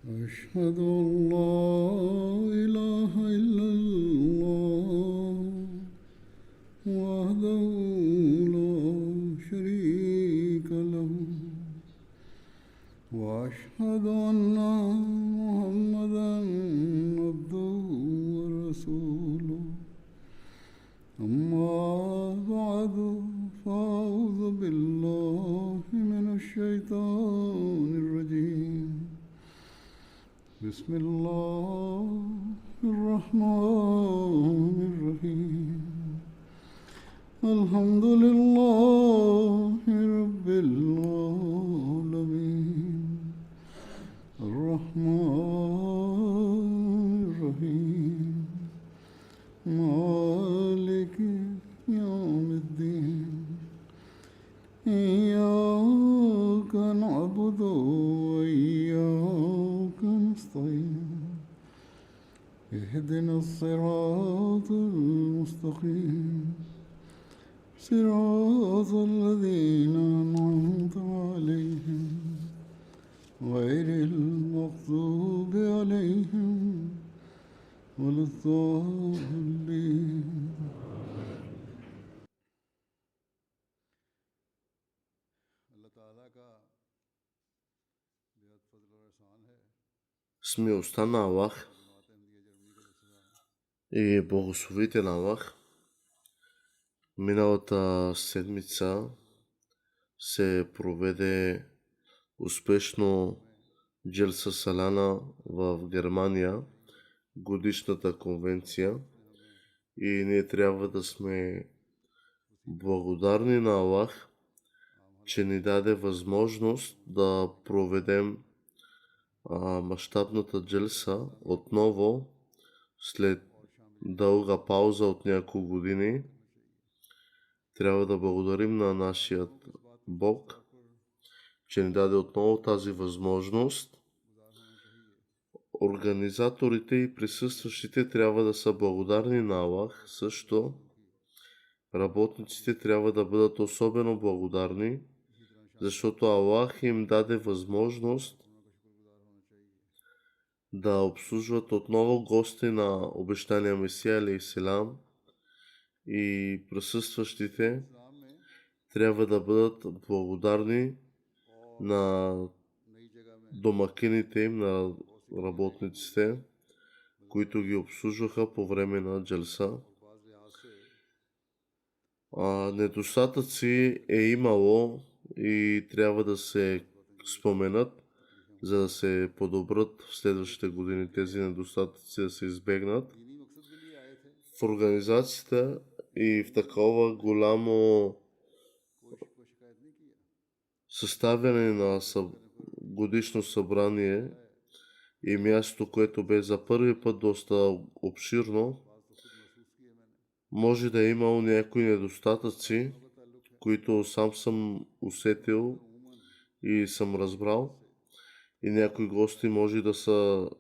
أشهد أن لا إله إلا الله وحده لا شريك له وأشهد أن محمدا عبده ورسوله أما بعد فأعوذ بالله من الشيطان الرجيم بسم الله الرحمن الرحيم الحمد لله رب العالمين الرحمن الرحيم مالك يوم الدين إياك نعبد وإياك نستعين اهدنا الصراط المستقيم صراط الذين أنعمت عليهم غير المغضوب عليهم ولا الضالين. С милостта на Аллах и благословите на Аллах, миналата седмица се проведе успешно Джелса Салана в Германия, годишната конвенция, и ние трябва да сме благодарни на Аллах, че ни даде възможност да проведем мащабната джелса отново след дълга пауза от няколко години. Трябва да благодарим на нашият Бог, че ни даде отново тази възможност. Организаторите и присъстващите трябва да са благодарни на Аллах. Също работниците трябва да бъдат особено благодарни, защото Аллах им даде възможност да обслужват отново гости на обещания Месия алейхиселам, и присъстващите трябва да бъдат благодарни на домакините им, на работниците, които ги обслужваха по време на джелса. Недостатъци е имало и трябва да се споменат, за да се подобрат в следващите години тези недостатъци, да се избегнат. В организацията и в такова голямо съставяне на годишно събрание и място, което бе за първи път доста обширно, може да е имало някои недостатъци, които сам съм усетил и съм разбрал, и някои гости може да са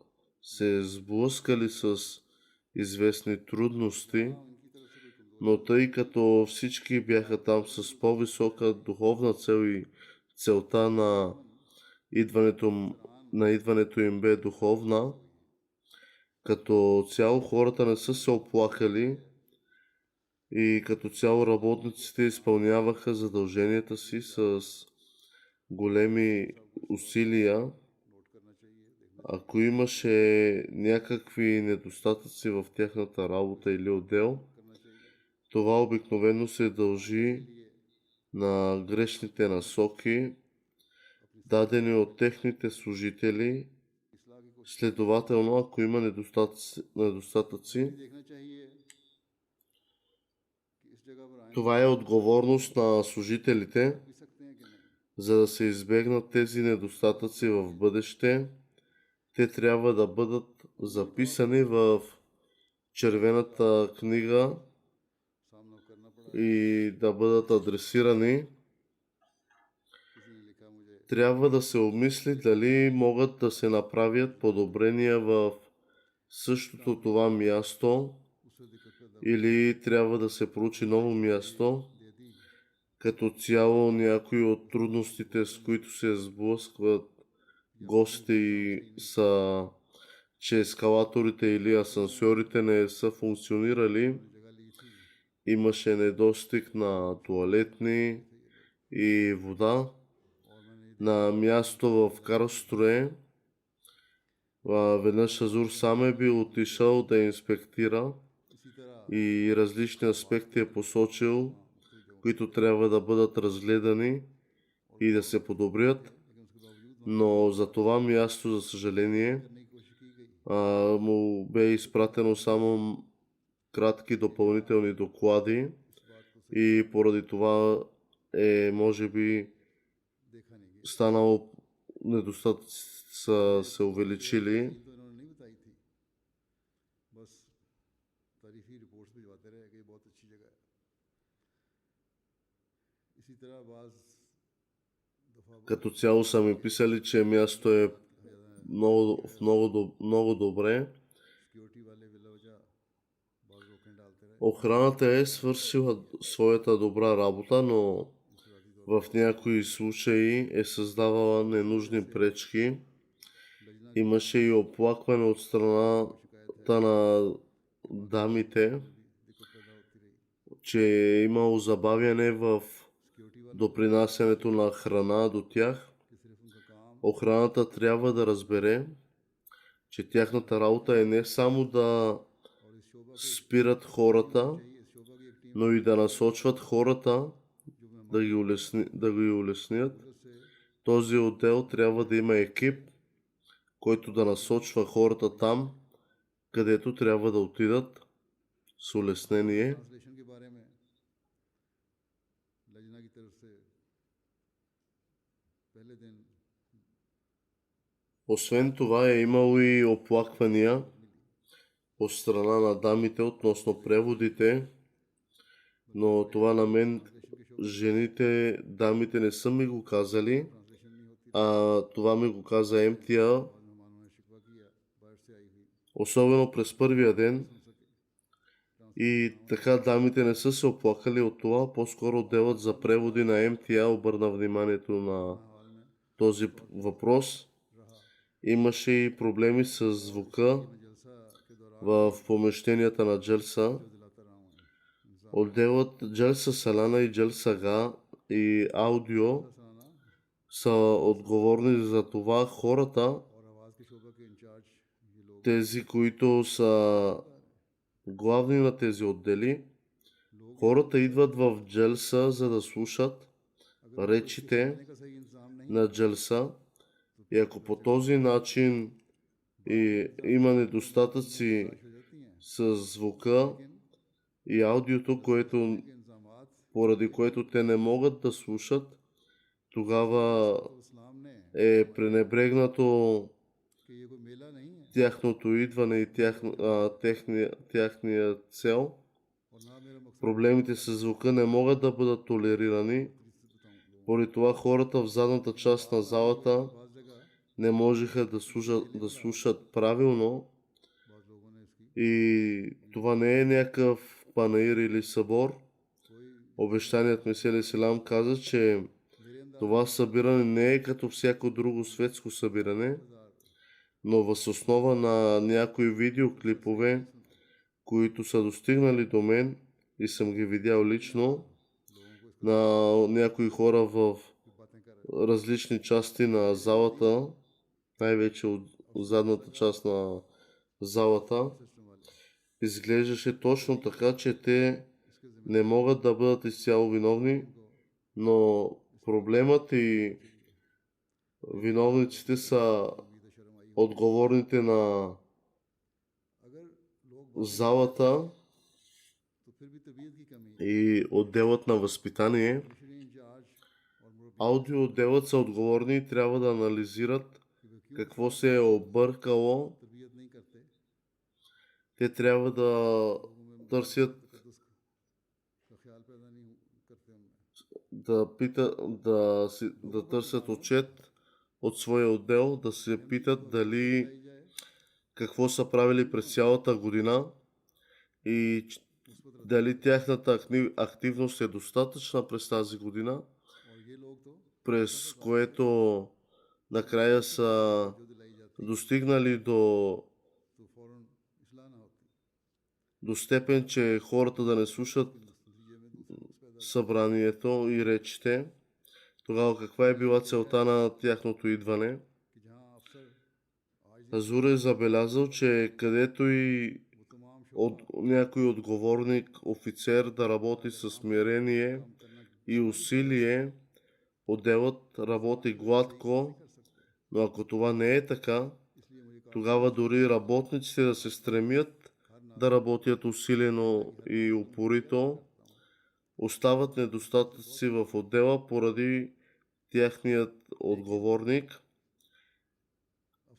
се сблъскали с известни трудности, но тъй като всички бяха там с по-висока духовна цел и целта на идването им бе духовна, като цяло хората не са се оплакали и като цяло работниците изпълняваха задълженията си с големи усилия. Ако имаше някакви недостатъци в тяхната работа или отдел, това обикновено се дължи на грешните насоки, дадени от техните служители. Следователно, ако има недостатъци, това е отговорност на служителите, за да се избегнат тези недостатъци в бъдеще. Те трябва да бъдат записани в червената книга и да бъдат адресирани. Трябва да се обмисли дали могат да се направят подобрения в същото това място или трябва да се проучи ново място. Като цяло някои от трудностите, с които се сблъскват гости са, че ескалаторите или асансьорите не са функционирали, имаше недостиг на туалетни и вода. На място в Карструе веднъж Азур сам е бил отишъл да инспектира и различни аспекти е посочил, които трябва да бъдат разгледани и да се подобрят, но за това място, за съжаление, му бе изпратено само кратки допълнителни доклади и поради това може би станало недостатъци са се увеличили. Като цяло са ми писали, че място е много добре. Охраната е свършила своята добра работа, но в някои случаи е създавала ненужни пречки. Имаше и оплакване от страната на дамите, че е имало забавяне в допринасянето на храна до тях. Охраната трябва да разбере, че тяхната работа е не само да спират хората, но и да насочват хората, да ги улеснят. Този отдел трябва да има екип, който да насочва хората там, където трябва да отидат с улеснение. Освен това е имало и оплаквания от страна на дамите относно преводите, но това на мен дамите не са ми го казали, а това ми го каза МТА, особено през първия ден. И така дамите не са се оплакали от това, по-скоро отделът за преводи на МТА обърна вниманието на този въпрос. Имаше и проблеми с звука в помещенията на Джелса. Отделът Джелса Салана и Джелса Га и аудио са отговорни за това хората, тези, които са главни на тези отдели, хората идват в Джелса, за да слушат речите на Джелса. И ако по този начин има недостатъци с звука и аудиото, поради което те не могат да слушат, тогава е пренебрегнато тяхното идване и тяхния цел. Проблемите с звука не могат да бъдат толерирани. Поради това хората в задната част на залата не можеха да слушат правилно. И това не е някакъв панаир или събор. Обещаният Месия Селам каза, че това събиране не е като всяко друго светско събиране, но въз основа на някои видеоклипове, които са достигнали до мен и съм ги видял лично, на някои хора в различни части на залата, най-вече от задната част на залата, изглеждаше точно така, че те не могат да бъдат изцяло виновни, но проблемът и виновниците са отговорните на залата и отделът на възпитание. Аудио отделът са отговорни и трябва да анализират какво се е объркало. Те трябва да търсят да търсят отчет от своя отдел, да се питат дали какво са правили през цялата година и дали тяхната активност е достатъчна през тази година, през което накрая са достигнали до степен, че хората да не слушат събранието и речите. Тогава каква е била целта на тяхното идване? Хазур е забелязал, че където и някой отговорник, офицер да работи със смирение и усилие, отделът работи гладко, но ако това не е така, тогава дори работниците да се стремят да работят усилено и упорито, остават недостатъци в отдела поради тяхният отговорник.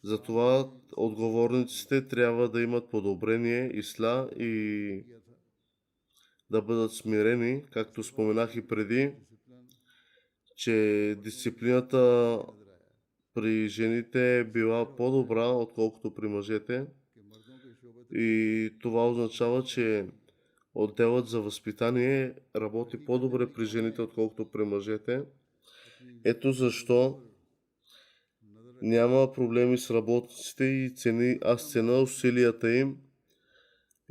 Затова отговорниците трябва да имат подобрение, исла и да бъдат смирени, както споменах и преди, че дисциплината при жените е била по-добра, отколкото при мъжете. И това означава, че отделът за възпитание работи по-добре при жените, отколкото при мъжете. Ето защо няма проблеми с работниците и аз ценя усилията им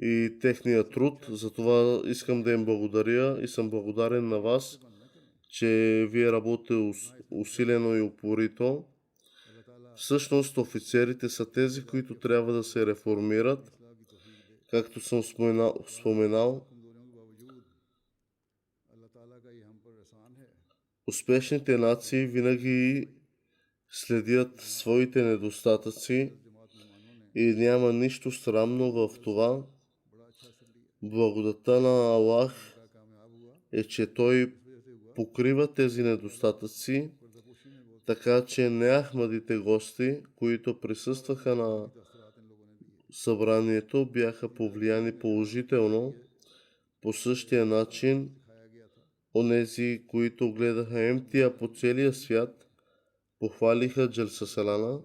и техния труд. Затова искам да им благодаря и съм благодарен на вас, че вие работите усилено и упорито. Всъщност офицерите са тези, които трябва да се реформират. Както съм споменал, успешните нации винаги следят своите недостатъци и няма нищо срамно в това. Благодата на Аллах е, че Той покрива тези недостатъци, така че неахмадите гости, които присъстваха на събранието, бяха повлияни положително. По същия начин, онези, които гледаха МТА по целия свят, похвалиха Джалса Салана.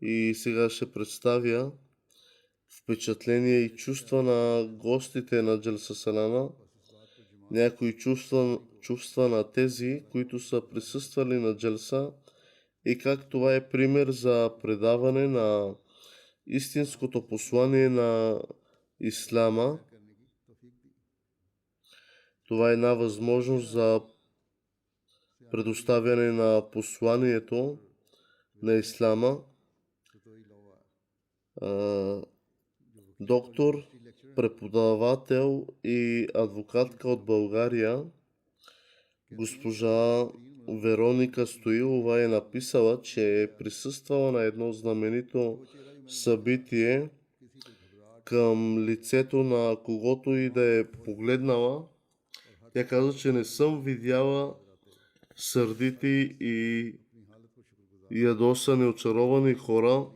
И сега ще представя впечатления и чувства на гостите на Джалса Салана, някои чувства на тези, които са присъствали на Джалса и как това е пример за предаване на истинското послание на Ислама. Това е една възможност за предоставяне на посланието на Ислама. Доктор, преподавател и адвокатка от България, госпожа Вероника Стоилова е написала, че е присъствала на едно знаменито събитие, към лицето на когото и да е погледнала. Тя каза, че не съм видяла сърдити и ядосани, очаровани хора.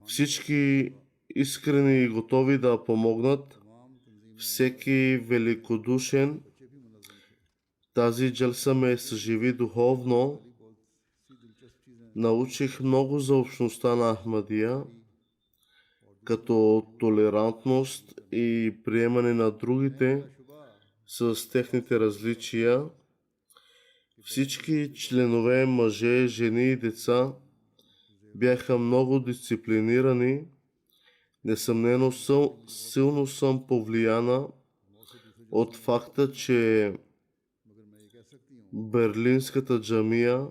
Всички искрени и готови да помогнат. Всеки великодушен. Тази джалса ме съживи духовно. Научих много за общността на Ахмадия, като толерантност и приемане на другите с техните различия. Всички членове, мъже, жени и деца бяха много дисциплинирани. Несъмнено силно съм повлияна от факта, че Берлинската джамия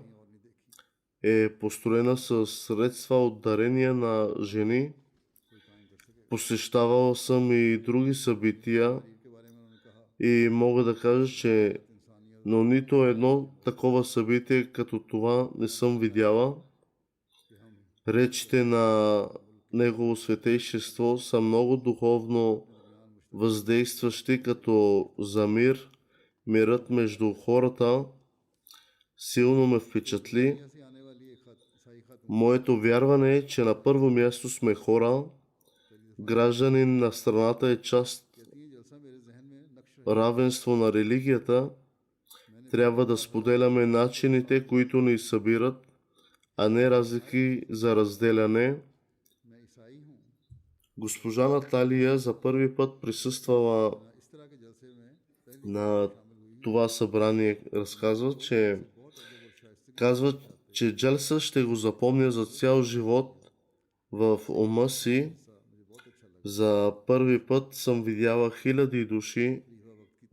е построена с средства от дарения на жени. Посещавал съм и други събития и мога да кажа, че но нито едно такова събитие като това не съм видяла. Речите на Негово Светейшество са много духовно въздействащи, като за мир. Мирът между хората силно ме впечатли. Моето вярване е, че на първо място сме хора. Гражданин на страната е част равенство на религията. Трябва да споделяме начините, които ни събират, а не разлики за разделяне. Госпожа Наталия за първи път присъствала на това събрание. Разказва, че казва, че джалса ще го запомня за цял живот в ума си. За първи път съм видяла хиляди души,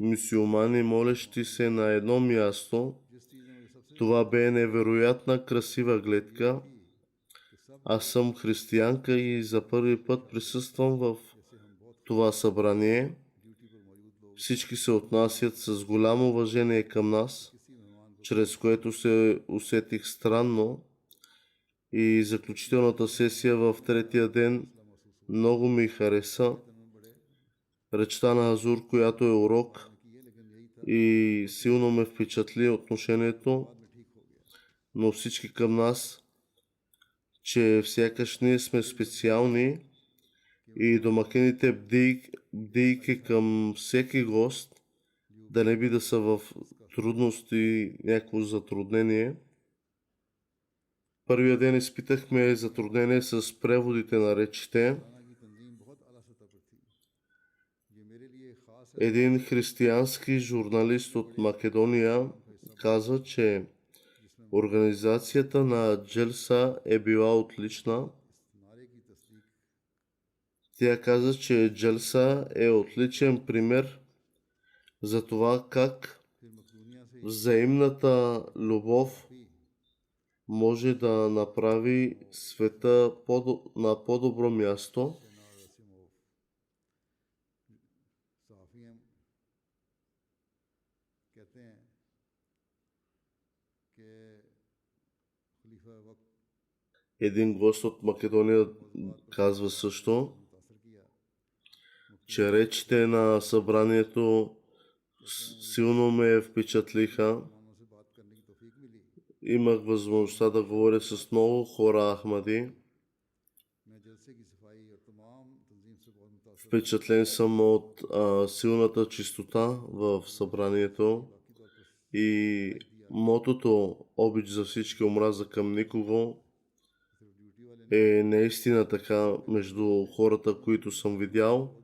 мюсюлмани, молещи се на едно място. Това бе невероятна красива гледка. Аз съм християнка и за първи път присъствам в това събрание. Всички се отнасят с голямо уважение към нас, чрез което се усетих странно. И заключителната сесия в третия ден много ми хареса. Речта на Азур, която е урок, и силно ме впечатли отношението, но всички към нас, че сякаш ние сме специални и домакините бдийки към всеки гост, да не би да са в трудности, някакво затруднение. Първия ден изпитахме затруднение с преводите на речите. Един християнски журналист от Македония каза, че организацията на джелса е била отлична. Тя каза, че джелса е отличен пример за това как взаимната любов може да направи света на по-добро място. Един гост от Македония казва също, че речите на събранието силно ме впечатлиха. Имах възможността да говоря с много хора Ахмади. Впечатлен съм от силната чистота в събранието и мотото "Обич за всички, омраза към никого" е наистина така между хората, които съм видял.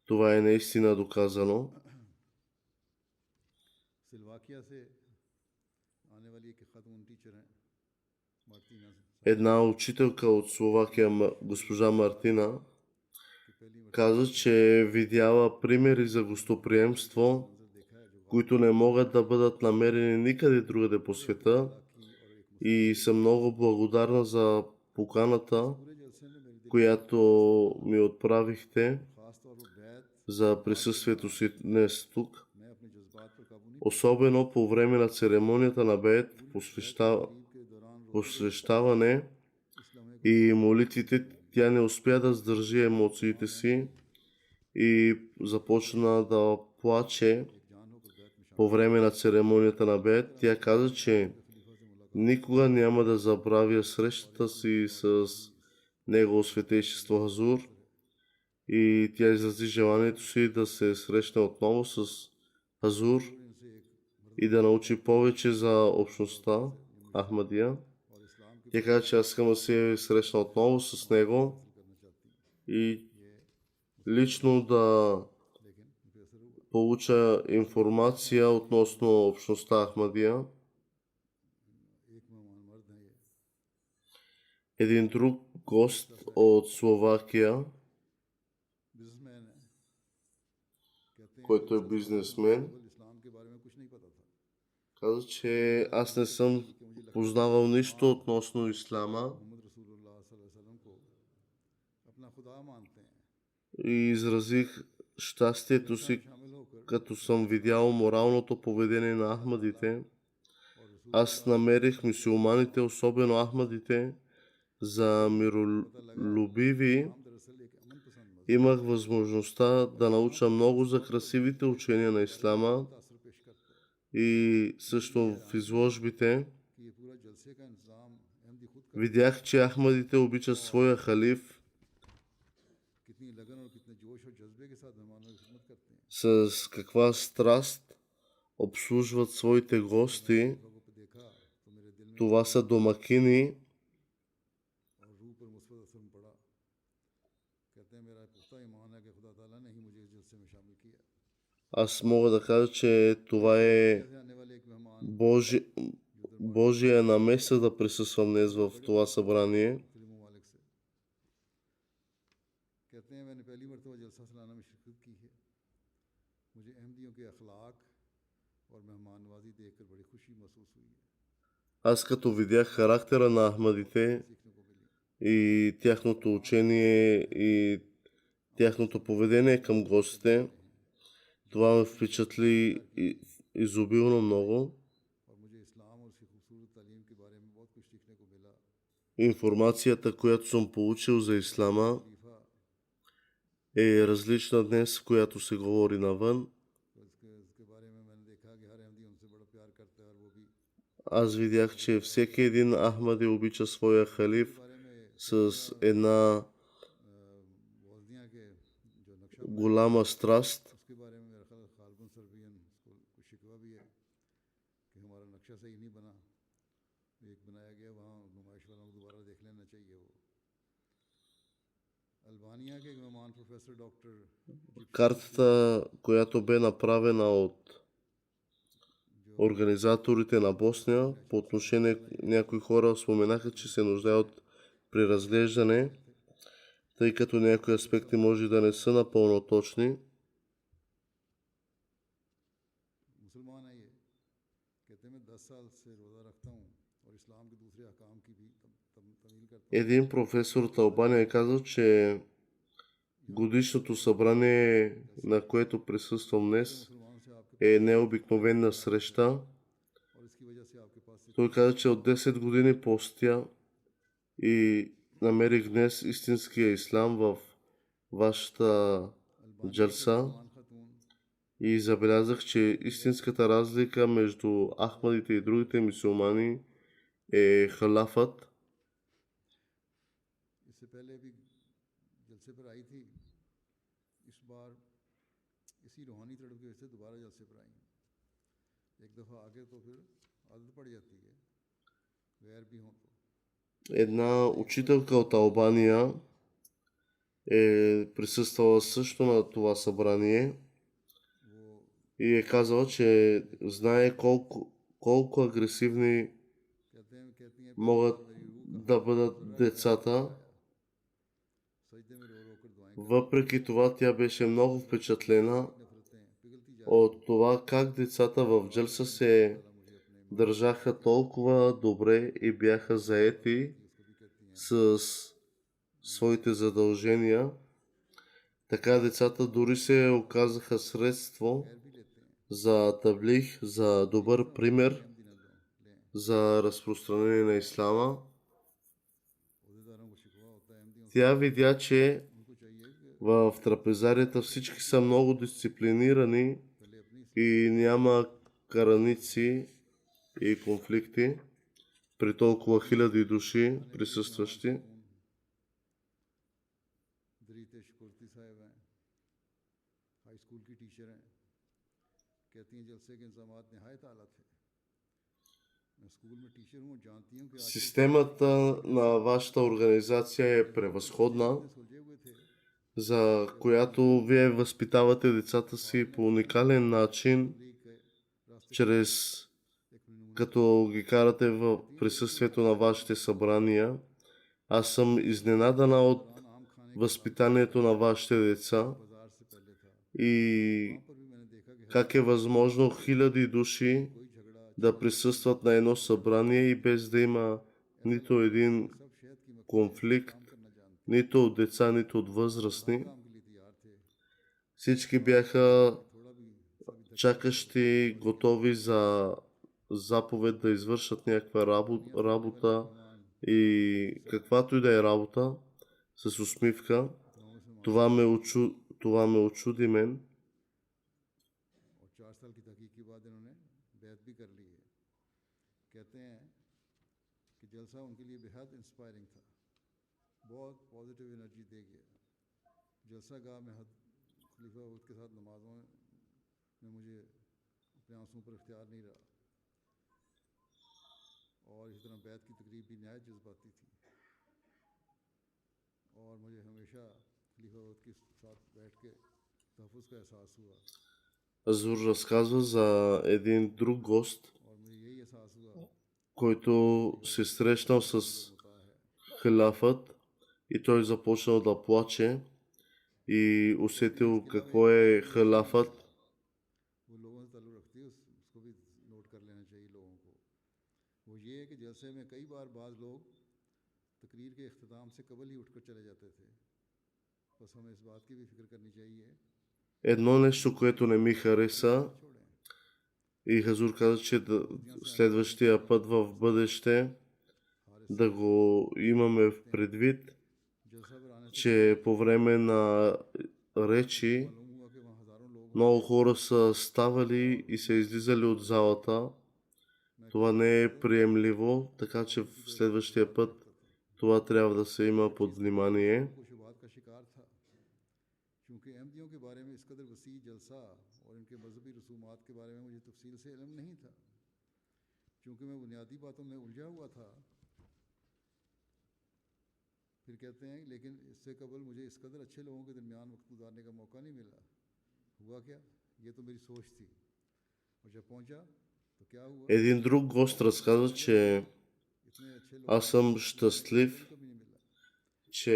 Това е наистина доказано. Една учителка от Словакия, госпожа Мартина, каза, че видяла примери за гостоприемство, които не могат да бъдат намерени никъде другаде по света, и съм много благодарна за поканата, която ми отправихте за присъствието си днес тук. Особено по време на церемонията на бейт, посвещаване и молитвите, тя не успя да сдържи емоциите си и започна да плаче по време на церемонията на бейт. Тя каза, че никога няма да забравя срещата си с Негово светейшество Азур, и тя изрази желанието си да се срещне отново с Азур и да научи повече за общността Ахмадия. Тя каза, че аз искам да се срещна отново с него и лично да получа информация относно общността Ахмадия. Един друг гост от Словакия, който е бизнесмен, каза, че аз не съм познавал нищо относно ислама и изразих щастието си, като съм видял моралното поведение на ахмадите. Аз намерих мюсюлманите, особено ахмадите, за миролюбиви. Имах възможността да науча много за красивите учения на ислама и също в изложбите видях, че ахмадите обичат своя халиф с каква страст обслужват своите гости. Това са домакини. Аз мога да кажа, че това е Божия намеса да присъствам днес в това събрание. मुख्तलिफ ममालिक से कहते हैं मैंने पहली मरतबा जलसा सालाना में शिरकत की है। मुझे अहमदियों के अखलाक और मेहमान नवाजी देखकर बड़ी खुशी महसूस हुई है। Аз като видях характера на Ахмадите सीखने को मिली। и тяхното учение и тяхното поведение към гостите, това ме впечатли изобилно много. और मुझे इस्लाम और उसकी खूबसूरत तालीम के बारे में बहुत कुछ सीखने को मिला। Информацията, която съм получил за Ислама, खलीफा е различна днес, която се говори навън. तो इसके बारे में मैंने देखा कि हर अहमदी उनसे बड़ा प्यार करता है और वो भी Аз видях, че всеки един Ахмади обича своя халиф बारे में с една वजदियाँ के जो नक्शा голяма страст. उसके बारे में मेरा ख्याल खालबन सरबियन को कुछ शिकवा भी है कि हमारा नक्शा सही नहीं बना। एक बनाया गया वहाँ नुमाइश वालों को दोबारा देख लेना चाहिए। वो अल्बानिया के एक मेहमान प्रोफेसर डॉक्टर Картата, която бе направена от организаторите на Босния по отношение някои хора споменаха, че се нуждаят от преразглеждане, тъй като някои аспекти може да не са напълно точни. मुसलमान है ये कहते हैं मैं 10 साल से रोज़ा रखता हूँ और इस्लाम के दूसरे अहकाम की भी तमील करता हूँ। Един професор от Албания е казал, че годишното събрание, на което присъствам днес, मुसलमानों से आपके е необикновена среща. और इसकी वजह से आपके पास से Той каза, че от 10 години постя и намерих днес истинския ислам в вашата джалса मान खतून и забелязах, че истинската разлика между Ахмадите и другите мюсюлмани е халафът. इससे पहले भी जलसे पर आई थी। इस बार इसी रूहानी तड़प की वजह से दोबारा जलसे पर आई हैं। एक दफ़ा आगे तो फिर आदत पड़ जाती है, गैर भी हों तो। Една учителка от Албания е присъствала също на това събрание वो и е казала, че знае колко агресивни कहती हैं могат да бъдат децата. सजदे में रो रो कर दुआएं Въпреки това, тя беше много впечатлена नफरतें पिघलती जा от това как децата в джалса се държаха толкова добре и бяха заети с своите задължения. Така децата дори се оказаха средство за таблих, за добър пример за разпространение на ислама. अहदेदारों को शिकवा होता है अहमदियों से। Тя видя, че उनको चाहिए कि в трапезарията всички са много дисциплинирани पहले अपनी и няма караници и конфликти при толкова хиляди души присъстващи. दरीते शुकुरती साहब हैं, हाई स्कूल की टीचर हैं। कहती हैं जलसे के इंतजामात नहायत आला थे। मैं स्कूल में टीचर हूँ, जानती हूँ कि आज Системата на вашата организация е превъзходна, सुलझे हुए थे। за която вие възпитавате децата си по уникален начин, чрез като ги карате в присъствието на вашите събрания. Аз съм изненадана от आम खाने възпитанието на вашите деца बाजार से पहले था। и पर भी मैंने देखा कि как е възможно хиляди души कोई झगड़ा да присъстват на едно събрание и без да има нито един सब शहद की मक्खी конфликт, करना जानते нито от деца, нито от възрастни. काम के लिए तैयार थे। Всички бяха थोड़ा भी чакащи, готови за заповед да извършат някаква работа и каквато и да е работа, с усмивка. Това ме очуди мен. और 4 साल की तहकीक के बाद इन्होंने बैत भी कर ली है। कहते हैं कि जलसा उनके लिए बेहद इंस्पायरिंग था, बहुत पॉजिटिव एनर्जी दे गया। जलसा गाह में खलीफा उद के साथ नमाजों में मुझे अपने आंसुओं पर इख्तियार नहीं रहा और इसी तरह बैत की तकरीब भी नहायत जज्बाती थी और मुझे हमेशा खलीफा उद के साथ बैठ के तहफ़्फ़ुज़ का एहसास हुआ Азур разказва за един друг гост, और मुझे यही एहसास हुआ който се срещнал с халафът и той започнал да плаче и усетил какво е халафът. वो लोगों से ताल्लुक़ रखती है उसको भी नोट कर लेना चाहिए लोगों को। वो ये है कि जलसे में कई बार बाज़ लोग तकरीर के इख्तिताम से कबल ही उठकर चले जाते थे। बस हमें इस बात की भी फिक्र करनी चाहिए Едно нещо, което не ми хареса छोड़ें। и Хазур каза, че следващия път в бъдеще да го имаме в предвид, जलसा पर आने से че по време на речи मालूम हुआ कि वहाँ हज़ारों लोग много хора са ставали и са излизали от залата. Това не е приемливо, така че в следващия път това трябва да се има под внимание. को शुबात का शिकार था क्योंकि अहमदियों के बारे में इस कदर वसी जलसा और इनके मजहबी रसूमात के बारे में मुझे तफसील से इल्म नहीं था। चूँकि मैं बुनियादी बातों में उलझा हुआ था। फिर कहते हैं लेकिन इससे कबल मुझे इस कदर अच्छे लोगों के दरमियान वक्त गुजारने का मौका नहीं मिला। हुआ क्या? ये तो मेरी सोच थी और जब पहुंचा तो क्या हुआ? Един друг гост разказа, че इतने अच्छे लोग аз съм щастлив, कभी नहीं मिला। че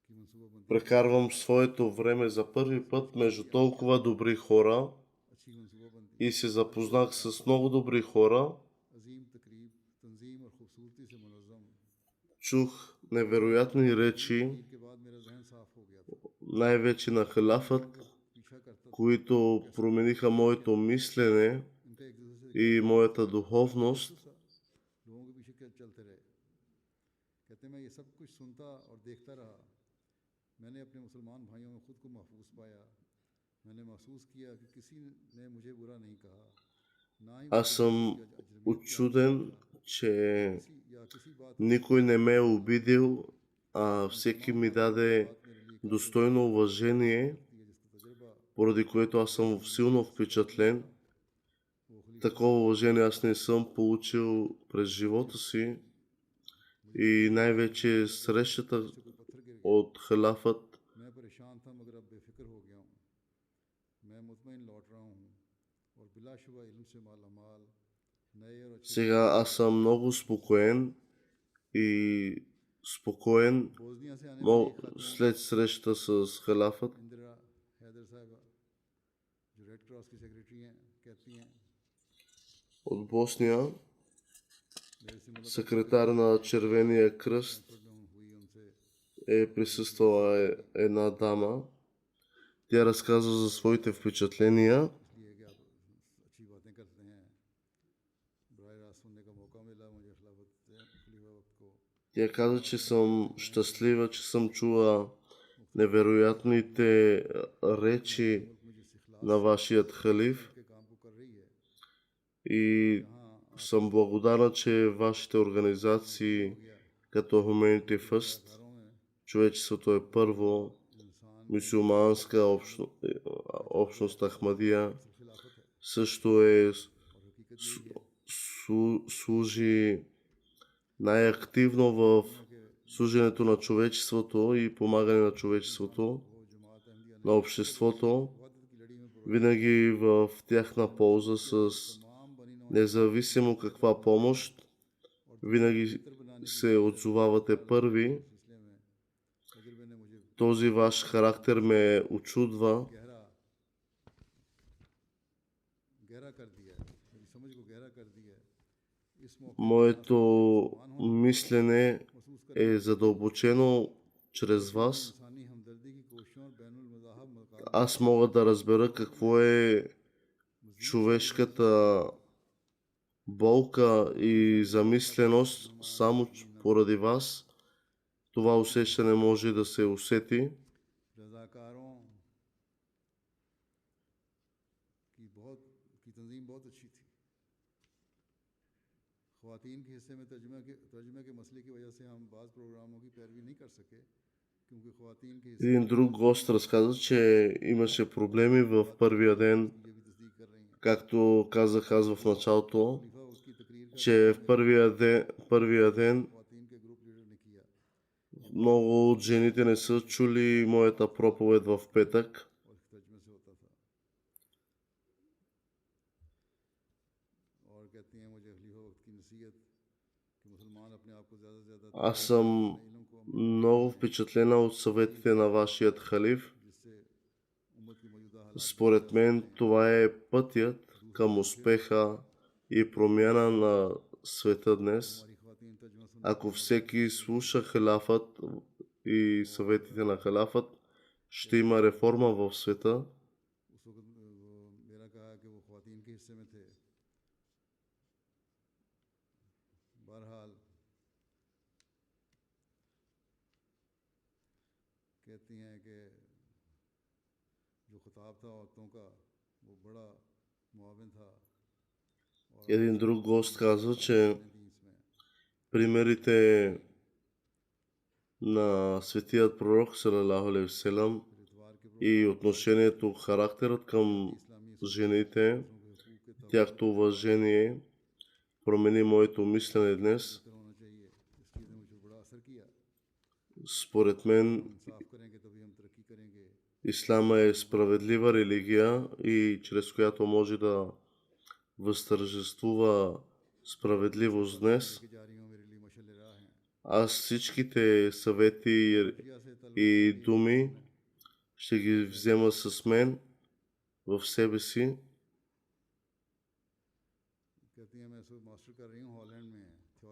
चीज़ की मनसूबाबंदी прекарвам своето време за първи път между толкова добри хора अच्छी मनसूबाबंदी и се запознах с много добри хора. अजीम तकरीब तंजीम और खूबसूरती से मुनज़्ज़म। Чух невероятни речи, ईद के बाद मेरा जहन साफ हो गया था। най-вече на халафът, पीछा करता था които промениха моето мислене इनका एक दूसरे से и моята духовност. सा लोगों के पीछे चलते रहे। कहते मैं ये सब कुछ सुनता और देखता रहा। मैंने अपने मुसलमान भाइयों में खुद को महफूज पाया। मैंने महसूस किया कि किसी ने मुझे बुरा नहीं कहा, ना ही Аз съм учуден, че никой не ме е обидел, а всеки ми даде достойно уважение, поради което аз съм силно впечатлен. Такова уважение аз не съм получил през живота си и най-вече срещата от халафът. मैं परेशान था मगर अब बेफिक्र हो गया हूँ। मैं मुतमईन लौट रहा हूँ और बिलाशुबा इल्म से मालामाल नए और अच्छे Сега аз съм много спокоен и спокоен बोजनिया से आने वाली खातून след среща с халафът. इंदिरा हैदर साहिबा जो रेड क्रॉस की सेक्रेटरी हैं कहती हैं От Босния, मेरे से मुलाकात секретар на Червения кръст, हुई उनसे е присъствала една дама. Тя разказва за своите впечатления. इसलिए कि आप अच्छी बातें करते हैं बराह रास्त सुनने का मौका मिला मुझे खलीफा वक्त को। Тя каза, че съм щастлива, че съм чула невероятните речи на вашият халиф के काम को कर रही है। и съм благодарна, че вашите организации като Humanity First, घरों में човечеството е първо, мюсюлманска общност Ахмадия също служи най-активно в служенето на човечеството и помагане на човечеството, на обществото, винаги в тяхна полза с независимо каква помощ, винаги се отзовавате първи. Този ваш характер ме очудва. Моето мислене е задълбочено чрез вас. Аз мога да разбера какво е човешката болка и замисленост само поради вас. Това усещане може да се усети. ख़वातीन के हिस्से में तर्जुमे के मसले की वजह से हम बाज़ प्रोग्रामों की पैरवी नहीं कर सके क्योंकि ख़वातीन के हिस्से Един друг гост разказа, че имаше проблеми в първия ден, ये भी तस्दीक कर रही हैं। както казах аз в началото, खलीफा उसकी तकरीर का че в първия ден ख़वातीन के ग्रुप लीडर ने किया много от жените не са чули моята проповед в петък. और तर्जुमे से होता था और कहती हैं मुझे खलीफा वक्त की Аз съм много впечатлена от съветите на вашият халиф. Според мен това е пътят към успеха и промяна на света днес. Ако всеки слуша халафът и съветите на халафът, ще има реформа в света. Един друг гост казва, че примерите на светият пророк салалаху алейхи ва салям и отношението, характерът към жените, тяхто уважение промени моето мислене днес. Според мен ислама е справедлива религия и чрез която може да възтържествува справедливост днес. Аз всичките съвети и думи ще ги взема с мен в себе си.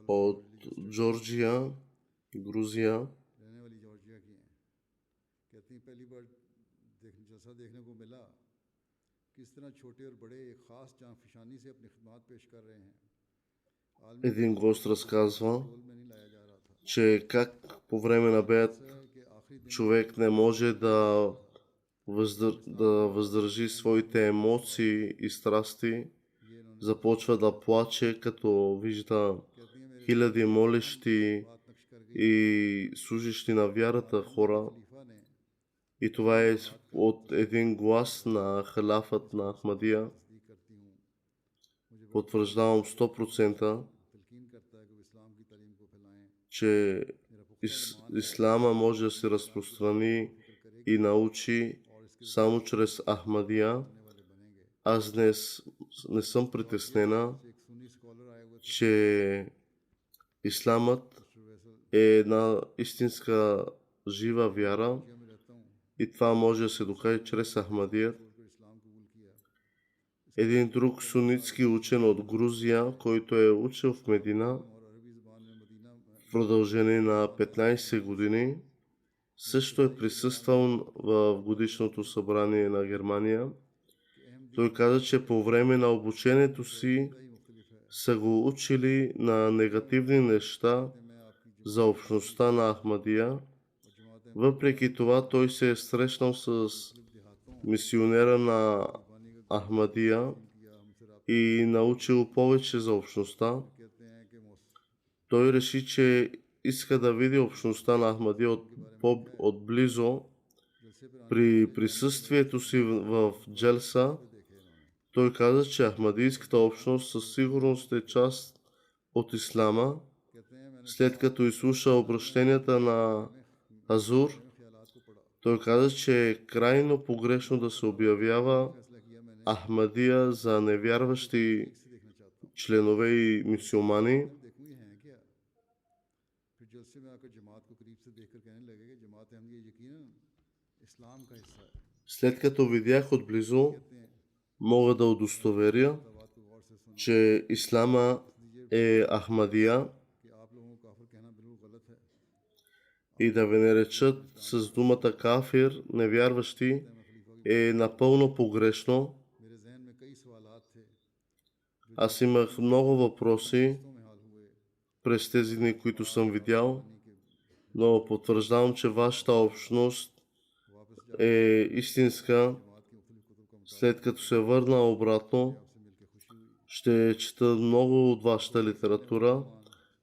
От Джорджия, Грузия. Един гост разказва, че как по време на беят човек не може да въздържи своите емоции и страсти, започва да плаче, като вижда хиляди молещи и служещи на вярата хора. И това е от един глас на халафът на Ахмадия. Потвърждавам 100%, че ислама може да се разпространи и научи само чрез Ахмадия. Аз днес не съм притеснена, че исламът е една истинска жива вяра и това може да се докаже чрез Ахмадия. Един друг сунитски учен от Грузия, който е учил в Медина в продължение на 15 години, също е присъствал в годишното събрание на Германия. Той каза, че по време на обучението си са го учили на негативни неща за общността на Ахмадия. Въпреки това той се е срещнал с мисионера на Ахмадия и научил повече за общността. Той реши, че иска да види общността на Ахмадия отблизо. При присъствието си в Джелса, той каза, че Ахмадийската общност със сигурност е част от ислама. След като изслуша обращенията на Азур, той каза, че е крайно погрешно да се обявява Ахмадия за невярващи членове и мюсюлмани. След като видях отблизо, мога да удостоверя, че ислама е Ахмадия и да ви наречат с думата кафир, невярващи, е напълно погрешно. Аз имах много въпроси през тези дни, които съм видял, но потвърждавам, че вашата общност е истинска. След като се върна обратно, ще чета много от вашата литература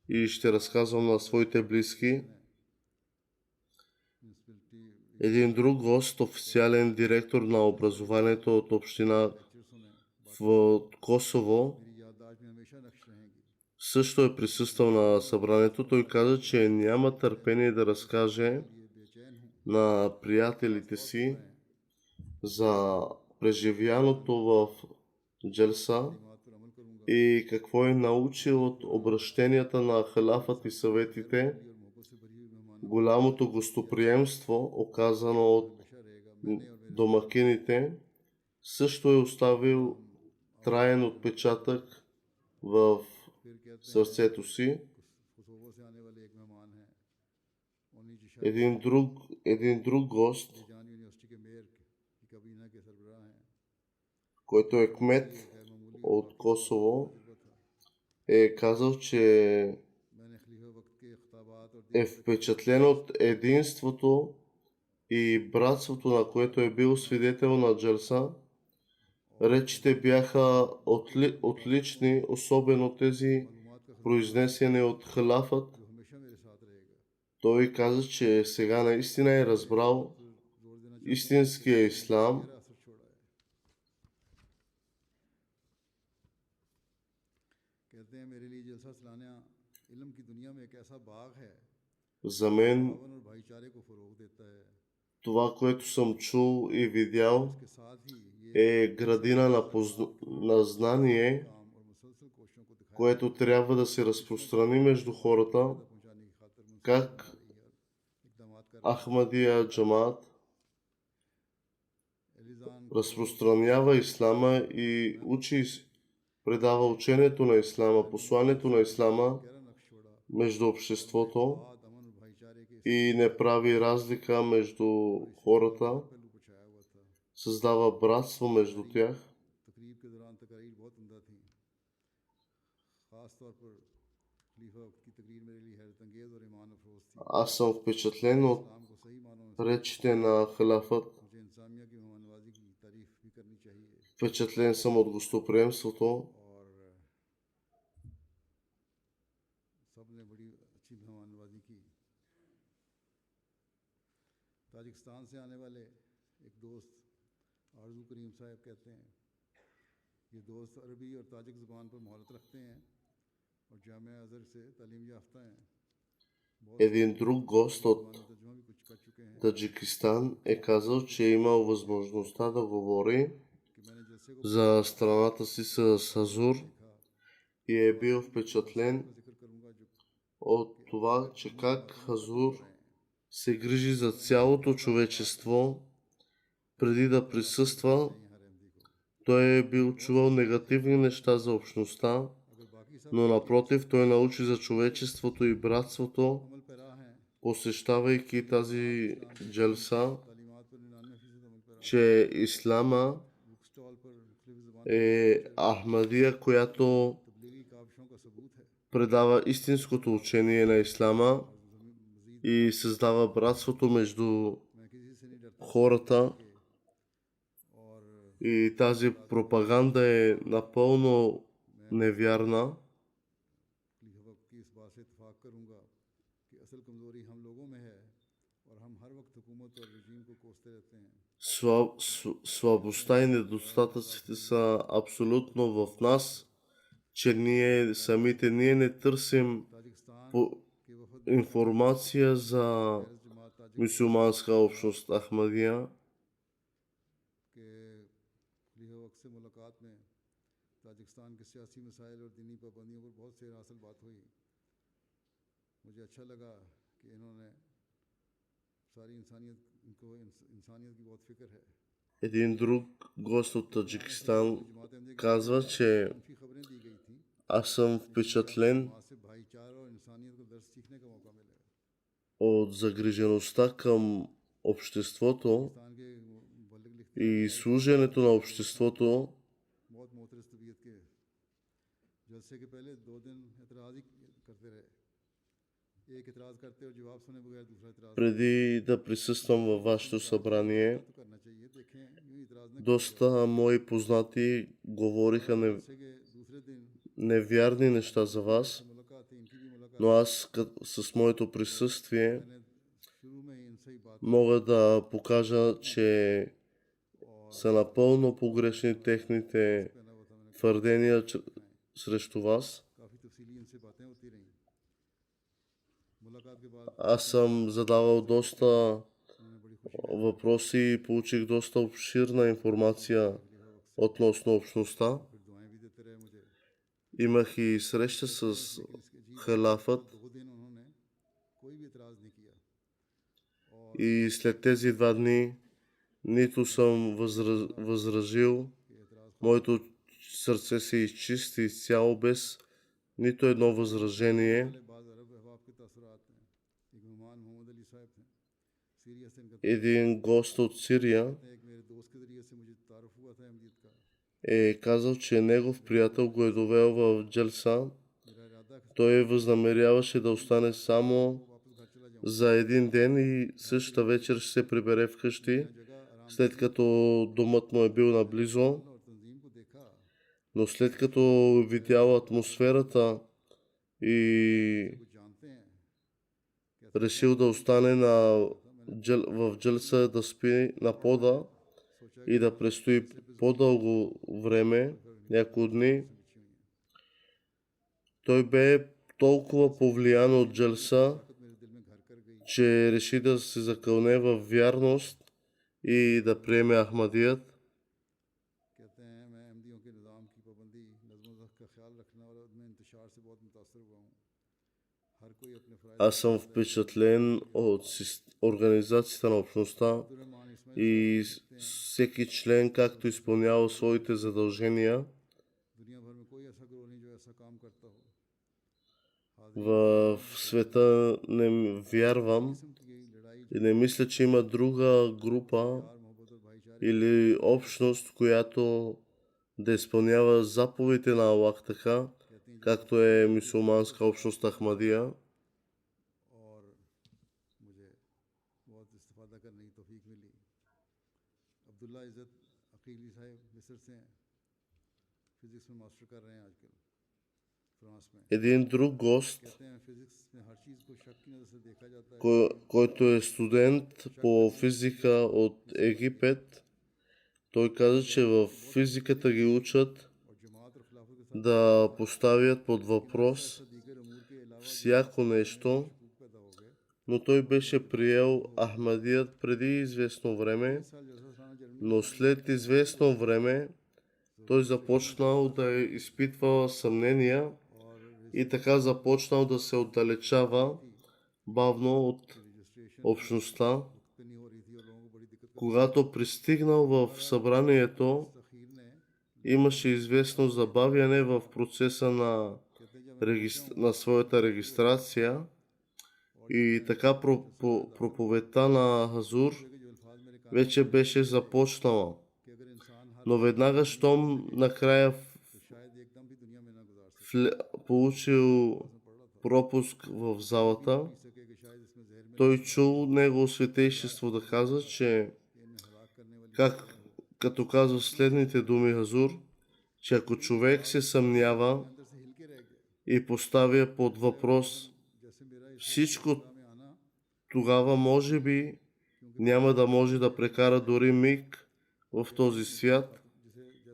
и ще разказвам на своите близки. Един друг гост, официален директор на образованието от община в Косово, също е присъствал на събранието. Той каза, че няма търпение да разкаже на приятелите си за преживяното в Джелса и какво е научил от обращенията на халафът и съветите, голямото гостоприемство, оказано от домакините, също е оставил траен отпечатък в сърцето си. Един друг гост, който е кмет от Косово, е казал, че е впечатлен от единството и братството, на което е бил свидетел на джалса. Речите бяха отлични, особено тези произнесени от халафът. Той каза, че сега наистина е разбрал истинския ислам. За мен това, което съм чул и видял, е градина на знание, което трябва да се разпространи между хората, как Ахмадия Джамаат разпространява ислама и предава учението на ислама, посланието на ислама между обществото и не прави разлика между хората, създава братство между тях. Аз съм впечатлен от речите на халафът. Впечатлен съм от гостоприемството. ताजिकिस्तान से आने वाले एक दोस्त आरजू करीम साहब कहते हैं, ये दोस्त अरबी और ताजिक ज़ुबान पर महारत रखते हैं और जामिया अज़हर से तालीम याफ्ता हैं। Един друг гост от Таджикистан е казал, че е имал възможността да говори за страната си с Хазур и е бил впечатлен от това, че как Хазур се грижи за цялото човечество. Преди да присъства, той е бил чувал негативни неща за общността, но напротив, той научи за човечеството и братството, посещавайки тази джалса, че ислама е Ахмадия, която предава истинското учение на ислама и създава братството между хората. И тази пропаганда е напълно невярна. Слабостта и недостатъците са абсолютно в нас, че ние не търсим информация за мюсюлманска общност Ахмадия. Един друг гост от Таджикистан казва, че аз съм впечатлен от загрижеността към обществото и служенето на обществото. Преди да присъствам във вашето събрание, доста мои познати говориха невярни неща за вас, но аз с моето присъствие мога да покажа, че са напълно погрешни техните твърдения срещу вас. Аз съм задавал доста въпроси и получих доста обширна информация относно общността. Имах и среща с халафът и след тези 2 дни нито съм възразил, моето сърце се изчисти изцяло без нито едно възражение. Един гост от Сирия е казал, че негов приятел го е довел в джалса. Той възнамеряваше да остане само за един ден и същата вечер ще се прибере вкъщи, след като домът му е бил наблизо. Но след като видял атмосферата и решил да остане в джалса, да спи на пода и да престои по-дълго време, няколко дни, той бе толкова повлиян от джалса, че реши да се закълне в вярност и да приеме Ахмадият. Аз съм впечатлен от организацията на общността и всеки член както изпълнява своите задължения. В света не вярвам и не мисля, че има друга група или общност, която да изпълнява заповедите на Аллах така, както е мюсюлманска общност Ахмадия. Един друг гост, който е студент по физика от Египет, той каза, че в физиката ги учат да поставят под въпрос всяко нещо, но той беше приел Ахмадият преди известно време, но след известно време той започнал да изпитва съмнения и така започнал да се отдалечава бавно от общността. Когато пристигнал в събранието, имаше известно забавяне в процеса на своята регистрация и така проповедта на Хазур вече беше започнала. Но веднага, щом накрая получил пропуск в залата, той чул Негово Светейшество да казва, че като казва следните думи Хазур, че ако човек се съмнява и поставя под въпрос всичко, тогава може би няма да може да прекара дори миг в този свят.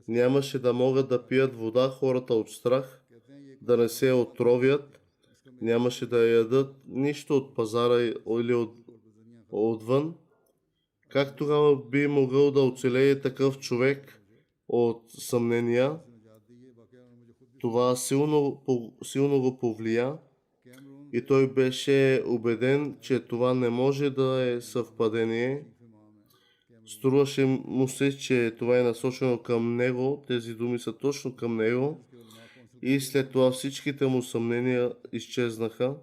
Нямаше да могат да пият вода хората от страх, да не се отровят, нямаше да ядат нищо от пазара или отвън. Как тогава би могъл да оцелее такъв човек от съмнения? Това силно го повлия и той беше убеден, че това не може да е съвпадение. Струваше му се, че това е насочено към него, тези думи са точно към него и след това всичките му съмнения изчезнаха.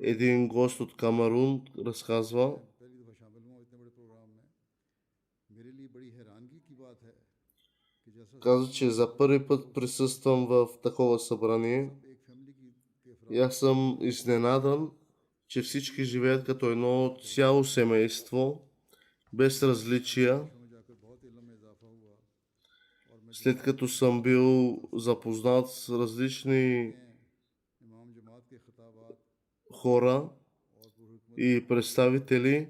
Един гост от Камерун разказва, каза, че за първи път присъствам в такова събрание и аз съм изненадан, че всички живеят като едно цяло семейство, без различия. След като съм бил запознат с различни хора и представители,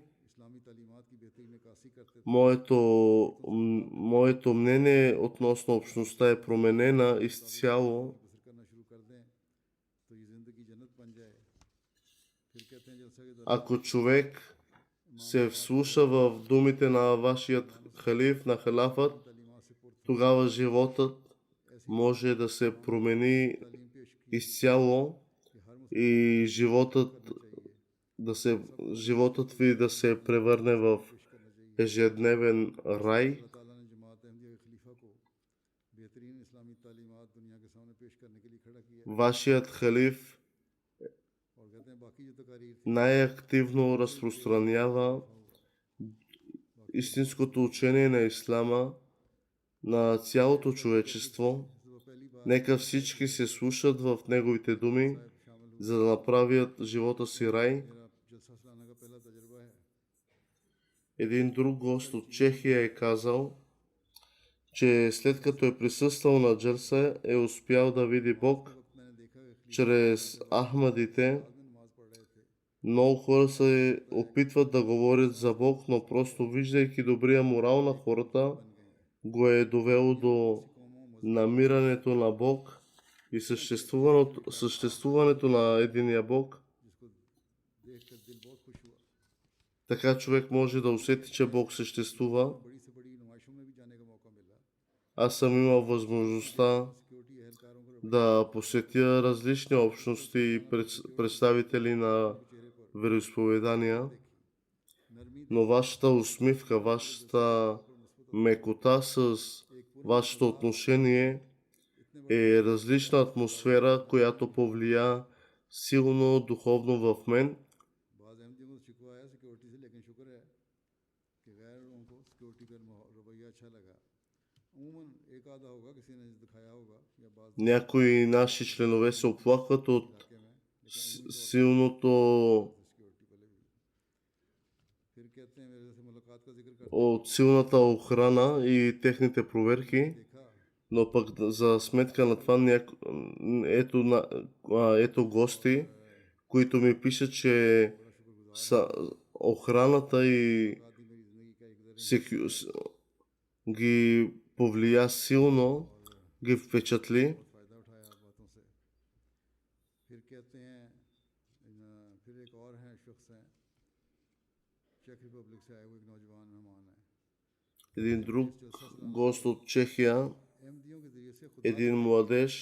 моето мнение относно общността е променена изцяло. Ако човек се вслуша в думите на вашият халиф, на халафът, тогава животът може да се промени तालीम पेश की изцяло कि हर मुसलमान и животът животът ви да се превърне в पेश करना चाहिए। ежедневен рай. अल्लाह ताला ने जमात अहमदिया के खलीफा को बेहतरीन इस्लामी तालीमात दुनिया के सामने पेश करने के लिए खड़ा किया Вашият халиф और कहते हैं बाकी जो तकारीर थी най-активно разпространява истинското учение на ислама на цялото човечество. सुबह पहली बार Нека всички се слушат в неговите думи, साहब शामिल हुए। за да направят живота си рай. मेरा जलसा सलाना का पहला तजर्बा है। Един друг гост от Чехия е казал, че след като е присъствал на джалса, е успял да види Бог वक्त मैंने देखा कि खलीफा чрез ахмадите. बाद में नमाज पढ़ रहे थे। Много хора се опитват да говорят за Бог, но просто виждайки добрия морал на хората, го е довело до намирането на Бог и съществуването на единия Бог. जिसको देखकर दिल बहुत खुश हुआ। Така човек може да усети, че Бог съществува. बड़ी से बड़ी नुमाइशों में भी जाने का मौका मिला। Аз съм имал възможността सिक्योरिटी एहलकारों को да посетя различни общности и представители на вероизповедания, но вашата усмивка, вашата мекота с вашето отношение е различна атмосфера, която повлия силно духовно в мен. बाज़ अहमदियों को शिकवा है सिक्योरिटी से, लेकिन शुक्र है कि गैर लोगों को सिक्योरिटी का रवैया अच्छा लगा। अमूमन एक आधा होगा किसी ने दिखाया होगा या बाज़ Някои наши членове се оплакват от इलाके में, силното, सिक्योरिटी पहले भी। फिर कहते हैं मेरे से मुलाकात का जिक्र करते от силната охрана и техните проверки. देखा Но пък за сметка на това ето гости, които ми пишат, че охраната и आदि मेरी ज़िंदगी का एक ज़रिया ги повлия силно, ги впечатли. फ़ायदा उठाया बातों से। फिर कहते हैं फिर एक और हैं शख्स हैं चेक रिपब्लिक से आए हुए एक नौजवान मेहमान हैं। Един друг гост от Чехия, अहमदियों के ज़रिए से खुदा един младеж,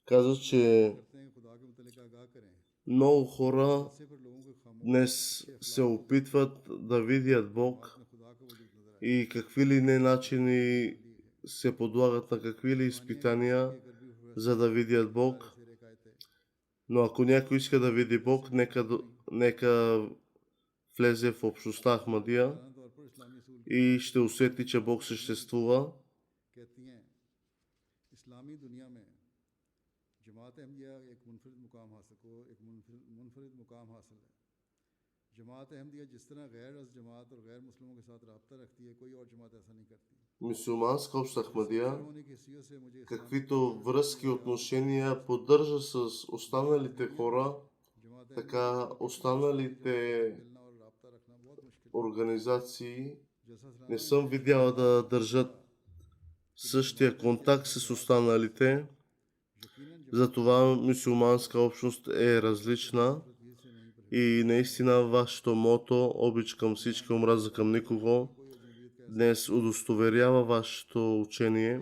каза, че करते हैं खुदा के मुतल्लिक़ आगाह करें। много хора इससे फिर लोगों के खामोश днес се опитват да видят Бог में खुदा का वजूद नजर आए। и какви ли не начини се подлагат на какви ли изпитания, अगर भी हुआ за да видят Бог. से रेखायते Но ако някой иска да види Бог, нека влезе в общността Ахмадия तौर पर इस्लामी असूल и ще усети, че Бог съществува. कहती हैं इस्लामी दुनिया में जमात अहमदिया एक मुनफरिद मुकाम हासिल है। जमात अहमदिया जिस तरह गैर अज़ जमात और गैर मुस्लिमों के साथ रब्ता रखती है, कोई और जमात ऐसा नहीं करती। Мюсюлманска общност Ахмадия, होने की हैसियत से मुझे каквито връзки и отношения поддържа с останалите хора, जमात така останалите मिलना और रब्ता रखना बहुत मुश्किल организации जैसा не съм видяла да държат същия контакт с останалите. यकीनन Затова мюсюлманска общност е различна и наистина вашето мото, обич към всички, омраза към никого, днес удостоверява вашето учение.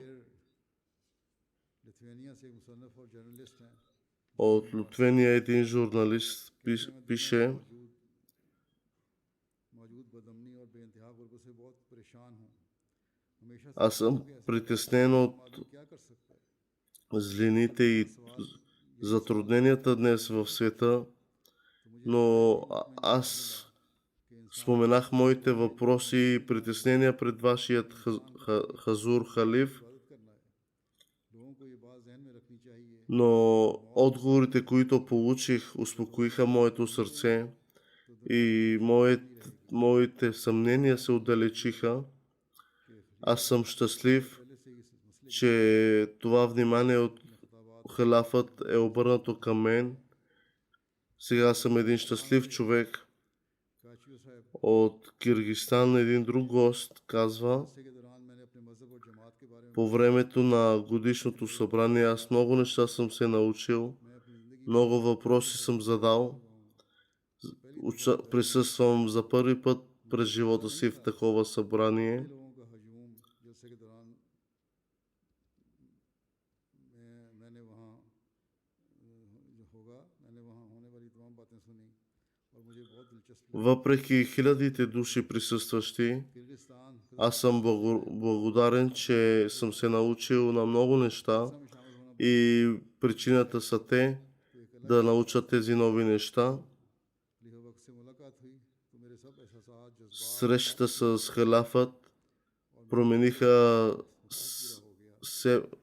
लिथुआनिया से एक मुसन्निफ और जर्नलिस्ट हैं От Литвения един журналист пише, मौजूद बदमनी और बेइंतहा गुर्बत से बहुत परेशान हूँ। हमेशा से аз съм притеснен от आदमी क्या कर सकता है। злините и затрудненията днес в света, но аз споменах моите въпроси и притеснения пред вашият Хазур Халиф, इबादत करना है। लोगों को ये बात जहन में रखनी चाहिए но отговорите, които получих, успокоиха моето сърце и моите съмнения се отдалечиха. Аз съм щастлив, पहले से ही इस मसले че това внимание от халафът е обърнато към мен. Сега съм един щастлив човек. काचियो साहब От Киргизстан един друг гост казва, से के दौरान मैंने अपने मजहब और जमात के बारे में по времето на годишното събрание аз много неща съм се научил, मैं अपनी जिंदगी много въпроси съм задал. Присъствам за първи път през живота си в такова събрание. लोगों का हजूम जलसे के दौरान तमाम बातें सुनी और मुझे बहुत दिलचस्प लगी। Въпреки хилядите души присъстващи, किर्गिस्तान аз съм благодарен, че съм се научил на много неща में शामिल होना и причината са те तो एक अलग да научат тези нови неща. खलीफा वक्त से मुलाकात हुई तो मेरे सब एहसास जज्बात Срещата с халафът промениха,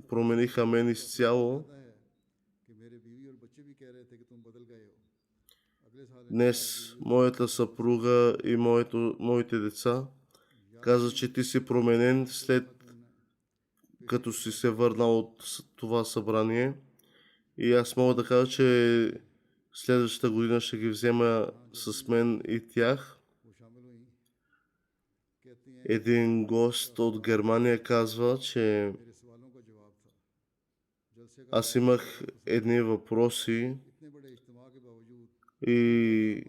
промениха мен изцяло. पता है कि मेरे बीवी और बच्चे भी कह रहे थे कि तुम बदल गए हो। अगले साल Днес моята съпруга и моите деца каза, че ти си променен след като си се върнал от това събрание. И аз мога да кажа, че следващата година ще ги взема с мен и тях. वो शामिल हुई, कहती हैं Един гост от Германия казва, че मेरे सवालों का जवाब था। जलसे का аз имах едни въпроси इतने बड़े इज्तिमा के बावजूद и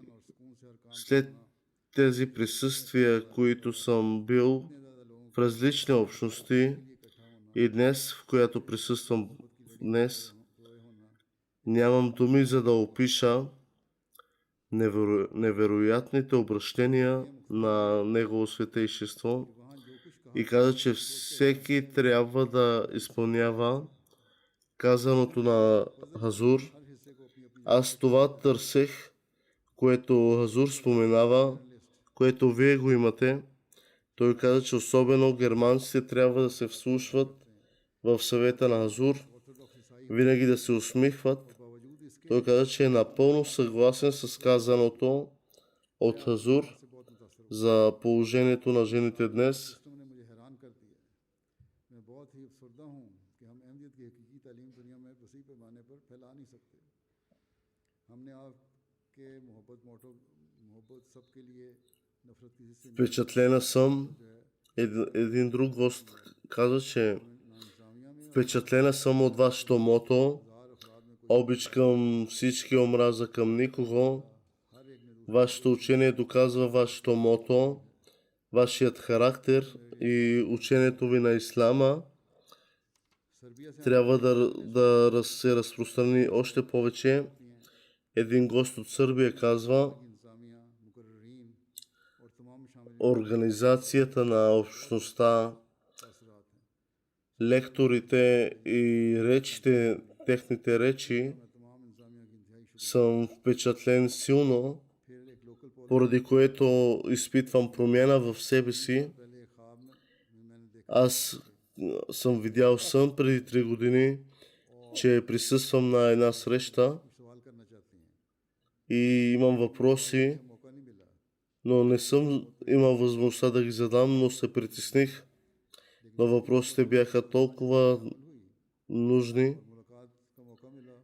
और सुकून से हर काम след тези присъствия, които съм бил इतने ज्यादा लोगों в различни общности के लिए इकट्ठा होना, и днес, в която присъствам днес, सोए होना, нямам думи за да опиша невероятните обращения на Негово Светейшество वहाँ जो कुछ कहा и каза, че всеки трябва да изпълнява казаното на Хазур. हर हिस्से को अपनी अपनी Аз това търсех, което Хазур споменава, което вие го имате. Той каза, че особено германците трябва да се вслушват в съвета на Хазур, ऑर्थोडॉक्स ईसाई винаги да се усмихват. बावजूद इसके Той каза, че е напълно съгласен с казаното от Хазур से बहुत मुतासर हुआ। за положението на жените днес. सिस्टम ने मुझे हैरान कर दिया। मैं बहुत ही अफसरदा हूँ कि हम अहमियत की हकीकी तालीम दुनिया में वसी पैमाने पर फैला नहीं सकते। हमने आपके मोहब्बत सबके लिए नफरत किसी से नहीं Впечатлена съм. जो है Един друг гост каза, че ना इंतजामिया में впечатлена съм от вашето мото. हजार अफराद में कोई Обич към всички, омраза към никого. हर एक ने Вашето учение доказва вашето мото, вашият характер и учението ви на Ислама सर्बिया से трябва да се разпространи още повече. Един гост от Сърбия казва, इंतजामिया मुकर्रीन और तमाम शामिल организацията на общността, असरात हैं। лекторите и речите, техните речи, मैं तमाम इंतजामिया की इंतहाई शुक्र съм впечатлен силно, फिर एक लोकल पोल поради което изпитвам промяна в себе си. पहले एक ख्वाब में मैंने देखा Аз съм видял сън преди 3 години, че присъствам на една среща कुछ सवाल करना चाहती हैं, и имам въпроси, मौका नहीं मिला। но не съм имал възможността да ги задам, но се притесних. Но въпросите бяха толкова нужни, मुलाकात का मौका मिला।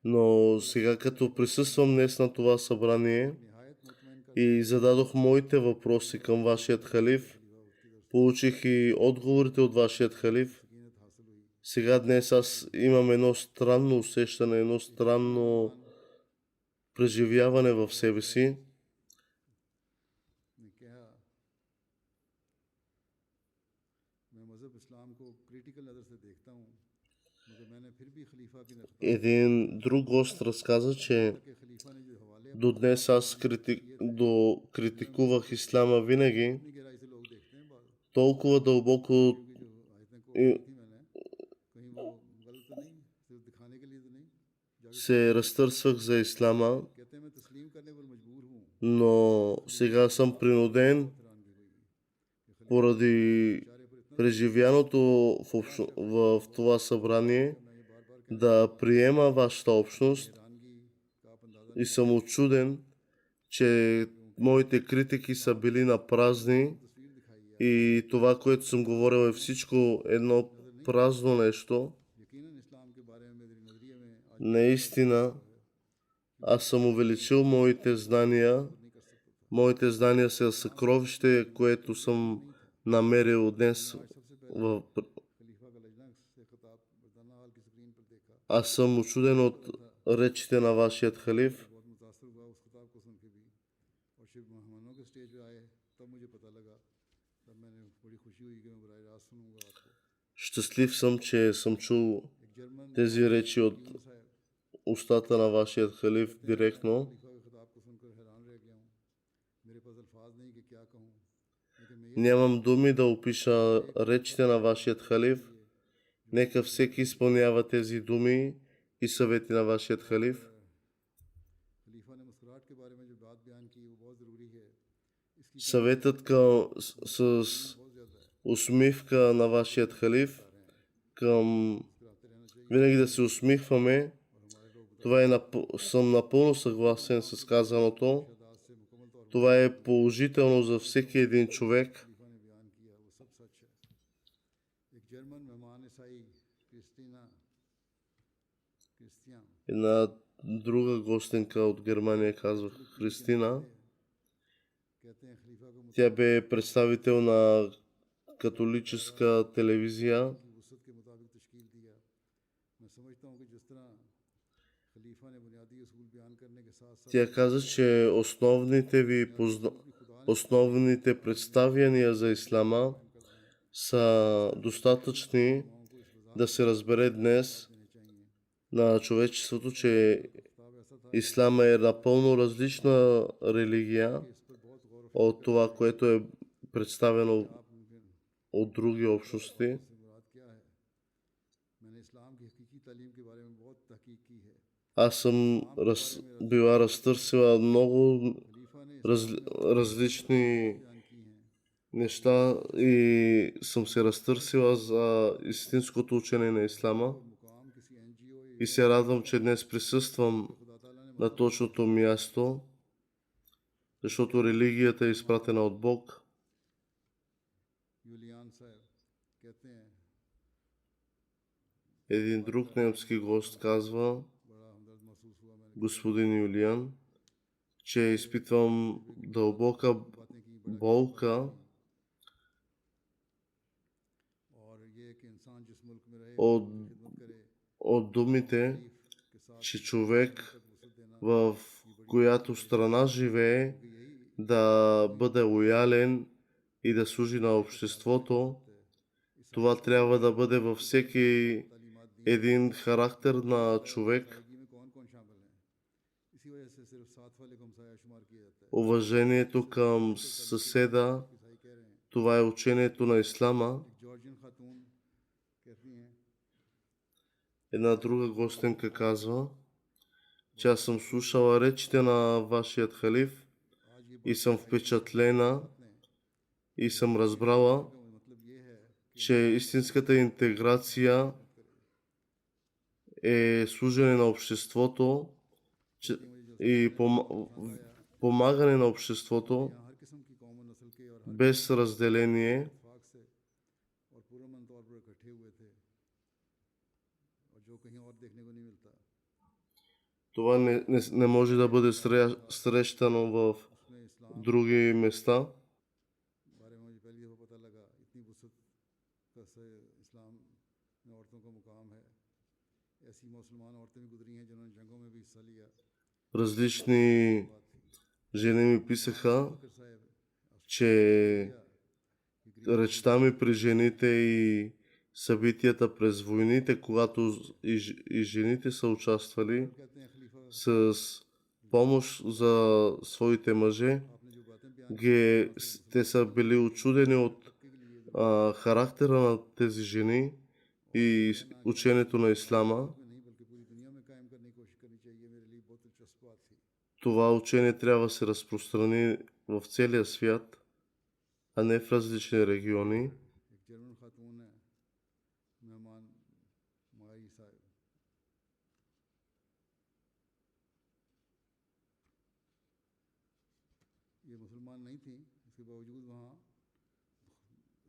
но сега като присъствам днес на това събрание निहायत मुतमईन कर и зададох моите въпроси към вашият халиф, получих и отговорите от вашият халиф. सकीनत हासिल हुई। Сега днес аз имам едно странно усещане, едно странно преживяване в себе си. ने कहा मैं मजहब इस्लाम को क्रिटिकल नज़र से देखता हूँ, मगर मैंने फिर भी खलीफा की नरफ़ Един друг гост разказа, че के खलीफा ने जो हवाले до दнес аз критикувах ислама винаги. अपनी गहराई से लोग देखते हैं बात Толкова дълбоко भी जो आयतें को И- थी मैंने कहीं वो गलत तो नहीं, सिर्फ दिखाने के लिए तो नहीं। जाके се разтърсвах за ислама, कहते हैं मैं तस्लीम करने पर मजबूर हूँ। но сега съм принуден हैरानगी हुई कि поради बेचारे पर इतना преживяното в това събрание मैं ये बार बार да приема вашата общност हैरानगी का आप अंदाजा и съм очуден, че моите критики са били на празни तस्वीर दिखाई है। и това, което съм говорил е всичко едно празно нещо. यकीनन इस्लाम के बारे में मेरे नजरिए में आज Наистина, аз съм увеличил моите знания. नहीं कर सकता था। Моите знания са съкровище, което съм намерил днес. सबसे पहले В... खलीफा का लजनक से खिताब बरताना हाल की स्क्रीन पर देखा, Аз съм очуден от речите на вашият халиф. बहुत मुतासर हुआ उस खिताब को सुन के भी। और शिव मेहमानों के स्टेज पे आए तब मुझे पता लगा, तब मैंने बड़ी खुशी हुई कि मैं बराह रास्त सुनूंगा आपको। Щастлив съм, че съм чул एक जर्मन тези речи от साहब устата на вашият халиф директно. खलीफा के खिताब को सुनकर हैरान रह गया हूँ। मेरे पास अल्फाज नहीं कि क्या कहूँ, लेकिन मैं ये Нямам думи да опиша речите на вашият халиф. Нека всеки изпълнява тези думи и съвети на вашият халиф. खलीफा ने मुस्कुराहट के बारे में जो बात बयान की वो बहुत ज़रूरी है। इसकी Съветът с बहुत ज़्यादा है, усмивка на вашият халиф към मुस्कुराते रहना चाहिए винаги да се усмихваме. और हमारे लोग Това съм напълно съгласен с казаното. बर्दाश्त से मुकम्मल तौर पर Това е положително за всеки един човек. खलीफा ने बयान किया वो सब सच है। एक जर्मन मेहमान ईसाई क्रिस्टीना Една друга гостенка от Германия, казва Христина. कहते हैं खलीफा को Тя бе представител на католическа телевизия. की वसत के मुताबिक तश्कील दिया। मैं समझता हूँ कि जिस तरह खलीफा ने बुनियादी असूल बयान करने के साथ साथ Тя каза, че основните представяния за ислама са достатъчни да се разбере днес на човечеството, че ислам е напълно различна религия от това, което е представено от други общности. मैंने इस्लाम की हकीकी तालीम के बारे में बहुत तहकीक की है। Аз съм била разтърсила много खलीफा ने различни बयान की हैं। неща и съм се разтърсила за истинското учение на ислама. मुकाम किसी NGO И се радвам, че днес присъствам खुदा ताला ने на точното място, защото религията е изпратена от Бог. यूलियान साहब कहते हैं Един друг немски гост казва, बड़ा हमदर्द महसूस हुआ मैंने господин Юлиан, че изпитвам дълбока बातें की बड़ा болка और ये कि इंसान जिस मुल्क में रहे от, खिदमत करे от думите, के साथ че човек वसत देना в която страна живее да бъде лоялен и да служи на обществото. Това трябва да бъде във всеки един характер на човек. में कौन कौन शामिल हैं। इसी वजह से सिर्फ साथ वाले को हमसाया शुमार किया जाता है। Уважението към съседа, ईसाई कह रहे हैं। това е учението на ислама. एक जॉर्जियन खातून कहती हैं Една друга гостенка казва, че аз съм слушала речите на вашият халиф и съм впечатлена и съм разбрала, मतलब ये है че истинската интеграция е служене на обществото и помагане на обществото हर किस्म की कौम और नस्ल के और без разделение. इत्तेफाक से और पुरअमन तौर पर इकट्ठे हुए थे और जो कहीं और देखने को नहीं मिलता। Това не може да бъде срещано в उसमें इस्लाम други места. बारे में मुझे पहली दफ़ा पता लगा इतनी वसत का से इस्लाम में औरतों का मुकाम है। ऐसी मुसलमान औरतें भी गुजरी हैं जिन्होंने जंगों में भी हिस्सा लिया। Различни жени ми писаха, फिर साहब че речта ми при жените и събитията през войните, когато и жените са участвали कहते हैं खलीफा с помощ за своите мъже, आपने जो बातें बयान те са били очудени от характера на тези жени и учението на ислама. में नहीं बल्कि पूरी दुनिया में कायम करने की कोशिश करनी चाहिए मेरे लिए बहुत दिलचस्प बात थी। Това учение трябва да се разпространи в целия свят, а не в различни региони. एक जर्मन खातून है मेहमान माई साहब ये मुसलमान नहीं थी, इसके बावजूद वहाँ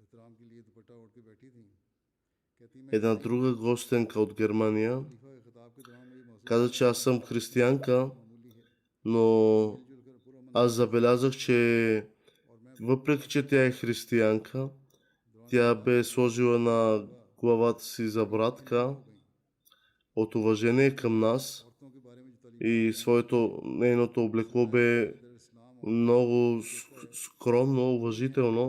एहतराम के लिए दुपट्टा ओढ़ के बैठी थी। कहती मैं Една друга гостенка от Германия खलीफा के खिताब के दौरान मेरी महसूस каза, че аз съм християнка, मामूली है но मिलजुल कर पुरअमन аз забелязах, че въпреки, че тя е християнка, тя бе сложила на главата си забратка от уважение към нас औरतों के बारे में जो तालीम и нейното облекло бе इस्लाम много скромно, уважително.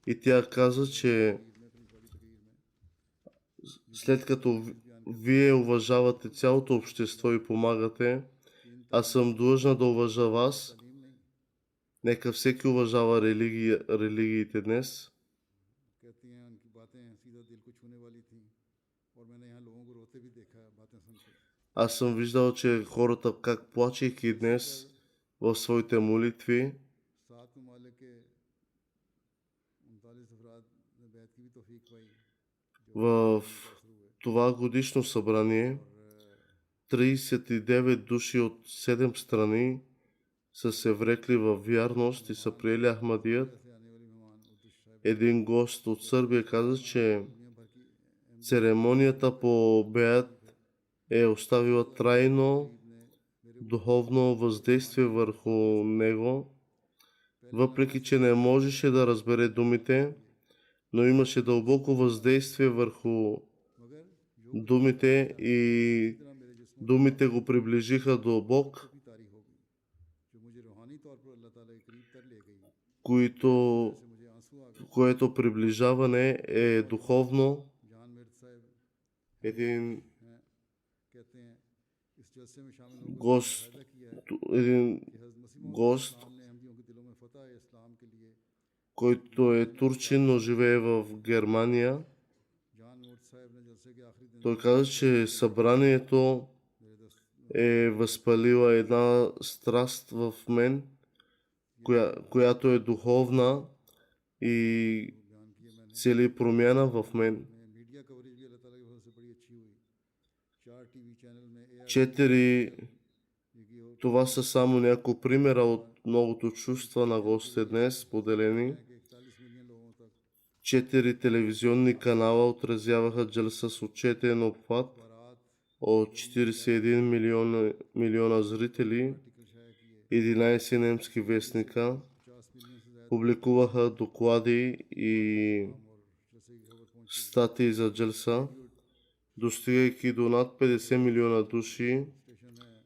И тя каза, че में अपनी बड़ी तकरीर में след като बयान вие уважавате цялото общество и помагате, аз съм длъжна да уважа вас. Нека всеки уважава религиите днес. कहती हैं उनकी बातें सीधा दिल को छूने वाली थी और मैंने यहाँ लोगों को रोते भी देखा है बातें सुन के। Аз съм виждал, че хората как плачейки днес в своите молитви, 7 ममालिक के 39 अफराद ने बैत की भी तौफीक पाई в това годишно събрание 39 души от 7 страни са се врекли във вярност и са приели Ахмадият. से आने वाली मेहमान उद्दुश साहब Един гост от Сърбия каза, че церемонията по беят е оставила трайно духовно въздействие върху него, въпреки че не можеше да разбере думите, но имаше дълбоко въздействие върху मगर думите и तरह मेरे जिस्म думите го приближиха до Бог, की तारीफ हो गई जो मुझे रूहानी तौर पर अल्लाह ताला के करीब तर ले गई което, से मुझे आंसू आ गए। което приближаване е духовно. जान मिर्द साहब Един हैं कहते हैं इस जलसे में शामिल होकर гост, फायदा किया है един कि हज़रत मसीह гост, मौद ने अहमदियों के दिलों में फतह इस्लाम के लिए който е турчин, но живее в Германия. जान मिर्द साहब ने जलसे के आखिरी दिन Той каза, че събранието मेरे दोस्त е възпалила една страст в мен, която е духовна и बयान किए मैंने цели промяна в мен. मीडिया कवरेज भी अल्लाह ताला की फजल से बड़ी अच्छी हुई 4 टीवी चैनल में AR 4. की हो Това са само няколко примера от многото чувства на гостите днес, поделени. कि 41 मिलियन लोगों तक 4 телевизионни канала отразяваха джалса с отчетен обхват बारात от 41 милиона зрители. आर्टिकल शाया किए 11 немски вестника 50 मिलियन से ज्यादा публикуваха доклади и और जैसे की खबर पहुंची статии за джалса, достигайки до над 50 милиона души. स्टेशन है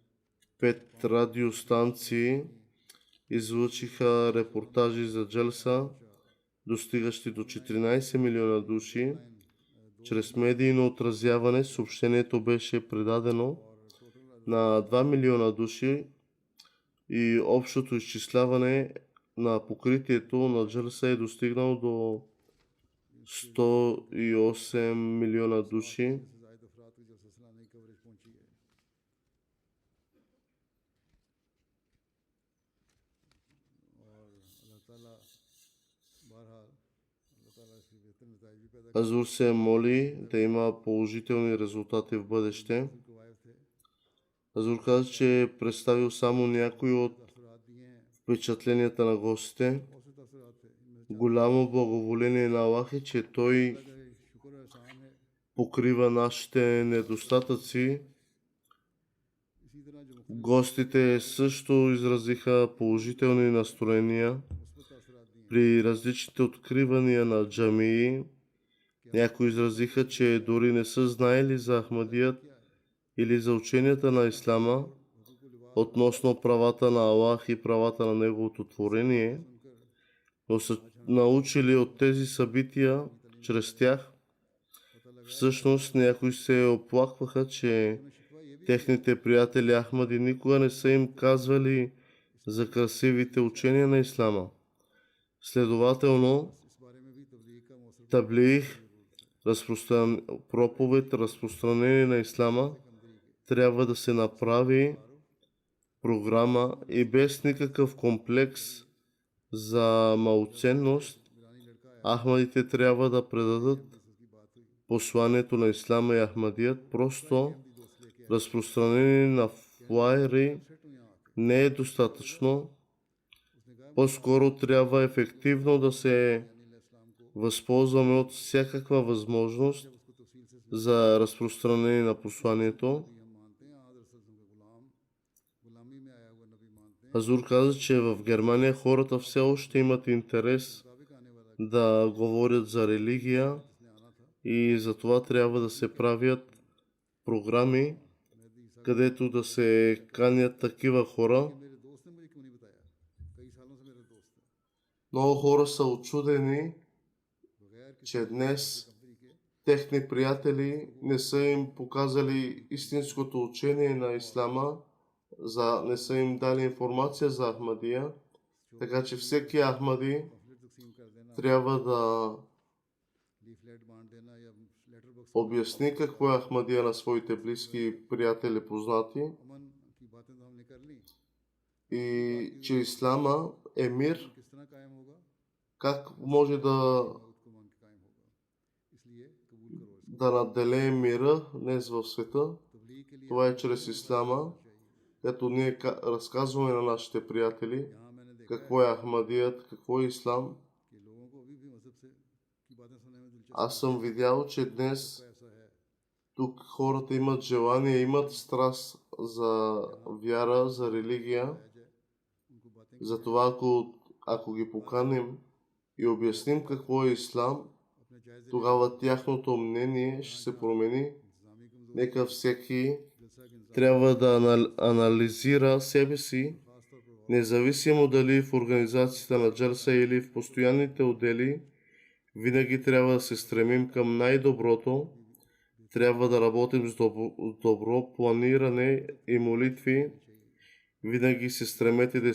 5 радиостанции излъчиха репортажи за джалса, достигащи до 14 милиона души. Чрез медийно отразяване съобщението беше предадено на 2 милиона души и общото изчисляване на покритието на джалса е достигнало до 108 милиона души. से ज्यादा अफराद की जलसा सलाना की कवरेज पहुंची है और अल्लाह ताला बहरहाल अल्लाह ताला इसके बेहतर नताइज भी पैदा Азур се моли да има положителни резултати в бъдеще. के वायफ थे Азур каза, че е представил само някои от असरात दिए हैं впечатленията на гостите. औसत असरात थे इनमें Голямо благоволение на Аллах е, че Той शुक्र और एहसान है покрива нашите недостатъци. इसी तरह जो Гостите също изразиха положителни настроения मुस्बत असरात दिए при различните откривания на джамии. Някои изразиха, че дори не са знаели за Ахмадият или за ученията на Ислама относно правата на Аллах и правата на Неговото творение, но са научили от тези събития чрез тях. Всъщност някои се оплакваха, че техните приятели Ахмади никога не са им казвали за красивите учения на Ислама. Следователно, इस बारे में भी तबलीग का मौसम таблиг, проповед, разпространение на Ислама трябва да се направи програма и без никакъв комплекс за малоценност. Ахмадите трябва да предадат посланието на Ислама и Ахмадият. Просто разпространение на флайери не е достатъчно. По-скоро трябва ефективно да се възползваме от всякаква възможност за разпространение на посланието. Азур каза, че в Германия хората все още имат интерес да говорят за религия и за това трябва да се правят програми, където да се канят такива хора. Много хора са очудени, че днес техни приятели не са им показали истинското учение на Ислама, не са им дали информация за Ахмадия, така че всеки Ахмади трябва да обясни какво е Ахмадия на своите близки, приятели, познати и че Ислама е мир. Как може да наделее мира днес в света? Това е чрез Ислама, като ние разказваме на нашите приятели какво е Ахмадият, какво е Ислам. Аз съм видял, че днес тук хората имат желание, имат страст за вяра, за религия. Затова ако ги поканим и обясним какво е Ислам, тогава тяхното мнение ще се промени. Нека всеки трябва да анализира себе си, независимо дали в организацията на джалса или в постоянните отдели. Винаги трябва да се стремим към най-доброто. Трябва да работим с добро планиране и молитви. Винаги се стремете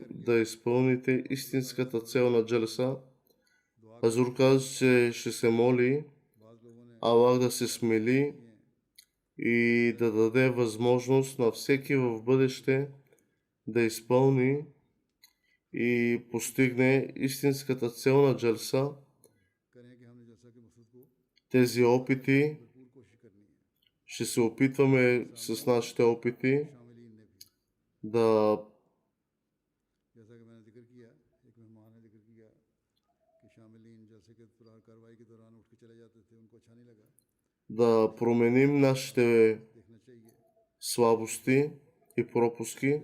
да изпълните истинската цел на джалса. Хазур каза, че ще се моли Аллах да се смели и да даде възможност на всеки в бъдеще да изпълни и постигне истинската цел на джалса. Тези опити ще се опитваме с нашите опити да променим нашите слабости и пропуски.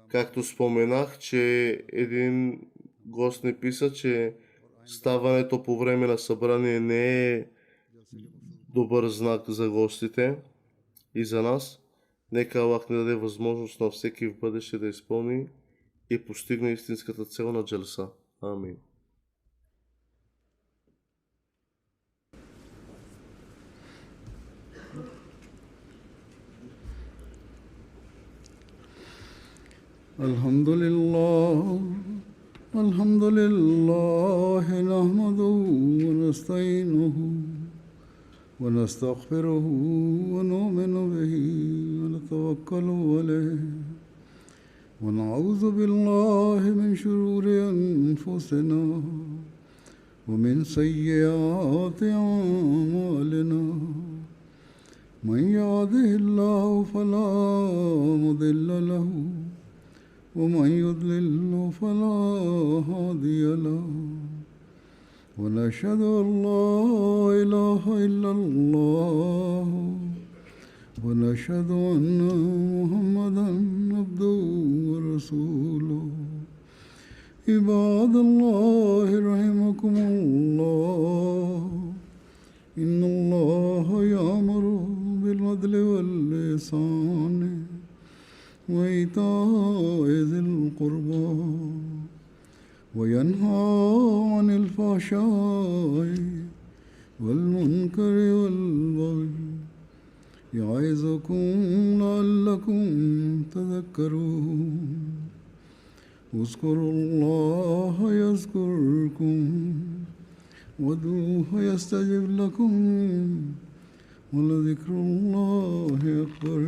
Както споменах, че един гост ни писа, че ставането по време на събрание не е добър знак за гостите и за нас. Нека Аллах не даде възможност на всеки в бъдеще да изпълни и постигне истинската цел на джалса. Амин. Alhamdulillah nahmaduhu wa nasta'inuhu ونستغفره ونؤمن به ونتوكل عليه ونعوذ بالله من شرور أنفسنا ومن سيئات أعمالنا من يهده الله فلا مضل له ومن يضلل فلا هادي له ونشهد أن لا إله إلا الله ونشهد أن محمدا عبده ورسوله عباد الله رحمكم الله إن الله يأمر بالعدل والإحسان وإيتاء ذي القربى وينهى عن الفحشاء والمنكر والبغي يعظكم لعلكم تذكرون اذكروا الله يذكركم وادعوه يستجب لكم ولذكر الله أكبر